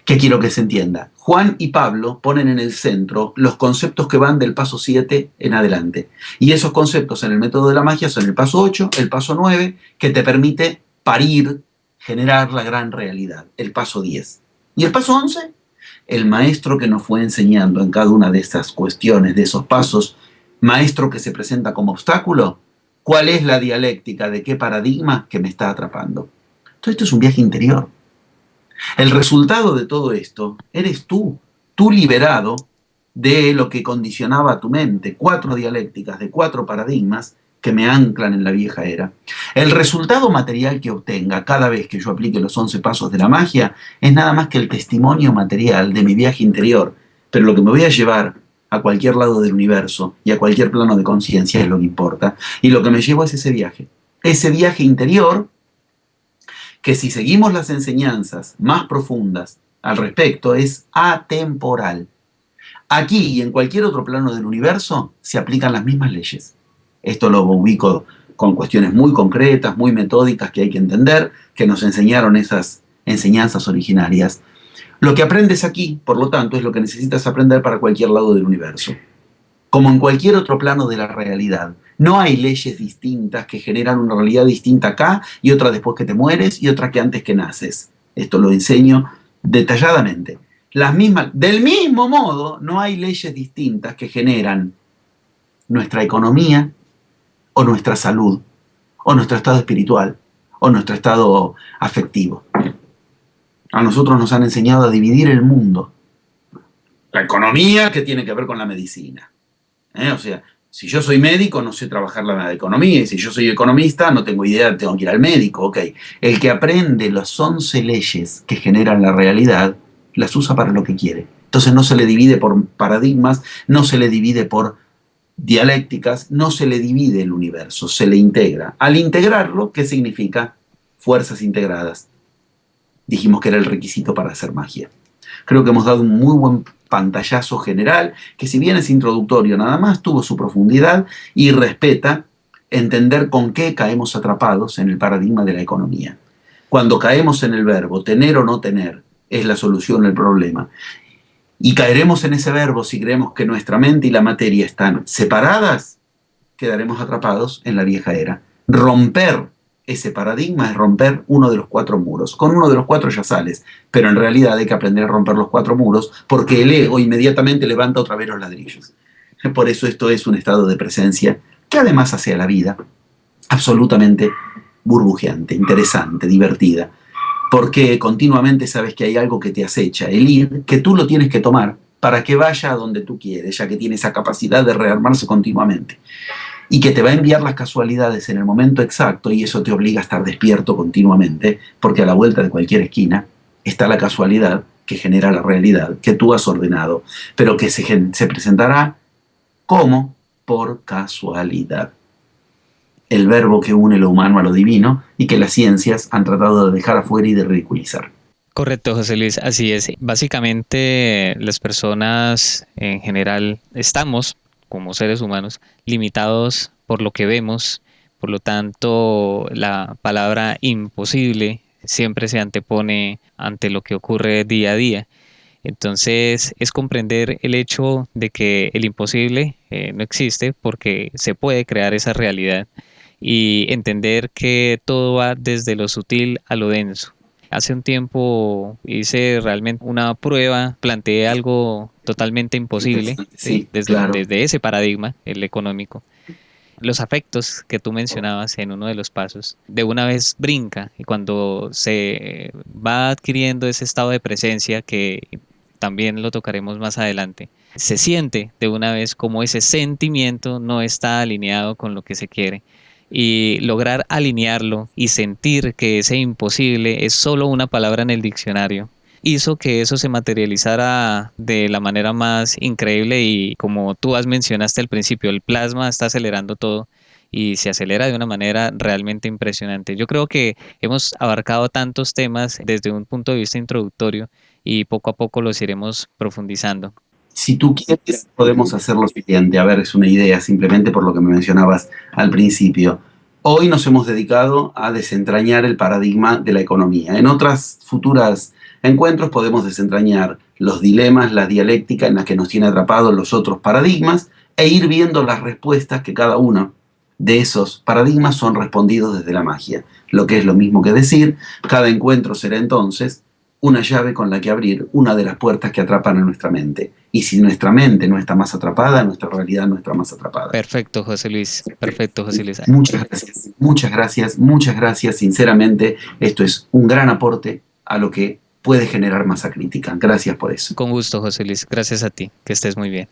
¿qué quiero que se entienda? Juan y Pablo ponen en el centro los conceptos que van del paso 7 en adelante. Y esos conceptos en el método de la magia son el paso 8, el paso 9, que te permite parir, generar la gran realidad. El paso 10. ¿Y el paso 11? El maestro que nos fue enseñando en cada una de estas cuestiones, de esos pasos, maestro que se presenta como obstáculo, ¿cuál es la dialéctica de qué paradigma que me está atrapando? Todo esto es un viaje interior. El resultado de todo esto eres tú liberado de lo que condicionaba a tu mente, 4 dialécticas de 4 paradigmas que me anclan en la vieja era. El resultado material que obtenga cada vez que yo aplique los 11 pasos de la magia es nada más que el testimonio material de mi viaje interior, pero lo que me voy a llevar a cualquier lado del universo y a cualquier plano de conciencia es lo que importa, y lo que me llevo es ese viaje interior que si seguimos las enseñanzas más profundas al respecto es atemporal. Aquí y en cualquier otro plano del universo se aplican las mismas leyes. Esto lo ubico con cuestiones muy concretas, muy metódicas que hay que entender, que nos enseñaron esas enseñanzas originarias. Lo que aprendes aquí, por lo tanto, es lo que necesitas aprender para cualquier lado del universo. Como en cualquier otro plano de la realidad, no hay leyes distintas que generan una realidad distinta acá y otra después que te mueres y otra que antes que naces. Esto lo enseño detalladamente. Del mismo modo, no hay leyes distintas que generan nuestra economía o nuestra salud o nuestro estado espiritual o nuestro estado afectivo. A nosotros nos han enseñado a dividir el mundo. La economía que tiene que ver con la medicina. O sea, si yo soy médico, no sé trabajar la economía, y si yo soy economista, no tengo idea, tengo que ir al médico, ok. El que aprende las 11 leyes que generan la realidad, las usa para lo que quiere. Entonces no se le divide por paradigmas, no se le divide por dialécticas, no se le divide el universo, se le integra. Al integrarlo, ¿qué significa? Fuerzas integradas. Dijimos que era el requisito para hacer magia. Creo que hemos dado un muy buen pantallazo general, que si bien es introductorio nada más, tuvo su profundidad y respeta entender con qué caemos atrapados en el paradigma de la economía. Cuando caemos en el verbo tener o no tener, es la solución al problema. Y caeremos en ese verbo si creemos que nuestra mente y la materia están separadas, quedaremos atrapados en la vieja era. Romper ese paradigma es romper uno de los 4 muros. Con uno de los 4 ya sales, pero en realidad hay que aprender a romper los 4 muros porque el ego inmediatamente levanta otra vez los ladrillos. Por eso esto es un estado de presencia que además hace a la vida absolutamente burbujeante, interesante, divertida, porque continuamente sabes que hay algo que te acecha, el ir, que tú lo tienes que tomar para que vaya a donde tú quieres, ya que tiene esa capacidad de rearmarse continuamente. Y que te va a enviar las casualidades en el momento exacto y eso te obliga a estar despierto continuamente, porque a la vuelta de cualquier esquina está la casualidad que genera la realidad que tú has ordenado, pero que se presentará como por casualidad. El verbo que une lo humano a lo divino y que las ciencias han tratado de dejar afuera y de ridiculizar. Correcto, José Luis, así es. Básicamente, las personas en general estamos, como seres humanos, limitados por lo que vemos, por lo tanto, la palabra imposible siempre se antepone ante lo que ocurre día a día. Entonces, es comprender el hecho de que el imposible no existe porque se puede crear esa realidad y entender que todo va desde lo sutil a lo denso. Hace un tiempo hice realmente una prueba, planteé algo totalmente imposible, ¿sí? Sí, claro. Desde ese paradigma, el económico. Los afectos que tú mencionabas en uno de los pasos, de una vez brinca y cuando se va adquiriendo ese estado de presencia que también lo tocaremos más adelante, se siente de una vez como ese sentimiento no está alineado con lo que se quiere y lograr alinearlo y sentir que ese imposible es solo una palabra en el diccionario hizo que eso se materializara de la manera más increíble y como tú has mencionaste al principio, el plasma está acelerando todo y se acelera de una manera realmente impresionante. Yo creo que hemos abarcado tantos temas desde un punto de vista introductorio y poco a poco los iremos profundizando. Si tú quieres, podemos hacer lo siguiente. A ver, es una idea simplemente por lo que me mencionabas al principio. Hoy nos hemos dedicado a desentrañar el paradigma de la economía. En otras futuras encuentros podemos desentrañar los dilemas, la dialéctica en la que nos tiene atrapados los otros paradigmas e ir viendo las respuestas que cada uno de esos paradigmas son respondidos desde la magia. Lo que es lo mismo que decir, cada encuentro será entonces una llave con la que abrir una de las puertas que atrapan a nuestra mente. Y si nuestra mente no está más atrapada, nuestra realidad no está más atrapada. Perfecto, José Luis. Perfecto, José Luis. Muchas gracias, muchas gracias, muchas gracias. Sinceramente, esto es un gran aporte a lo que puede generar masa crítica. Gracias por eso. Con gusto, José Luis. Gracias a ti. Que estés muy bien.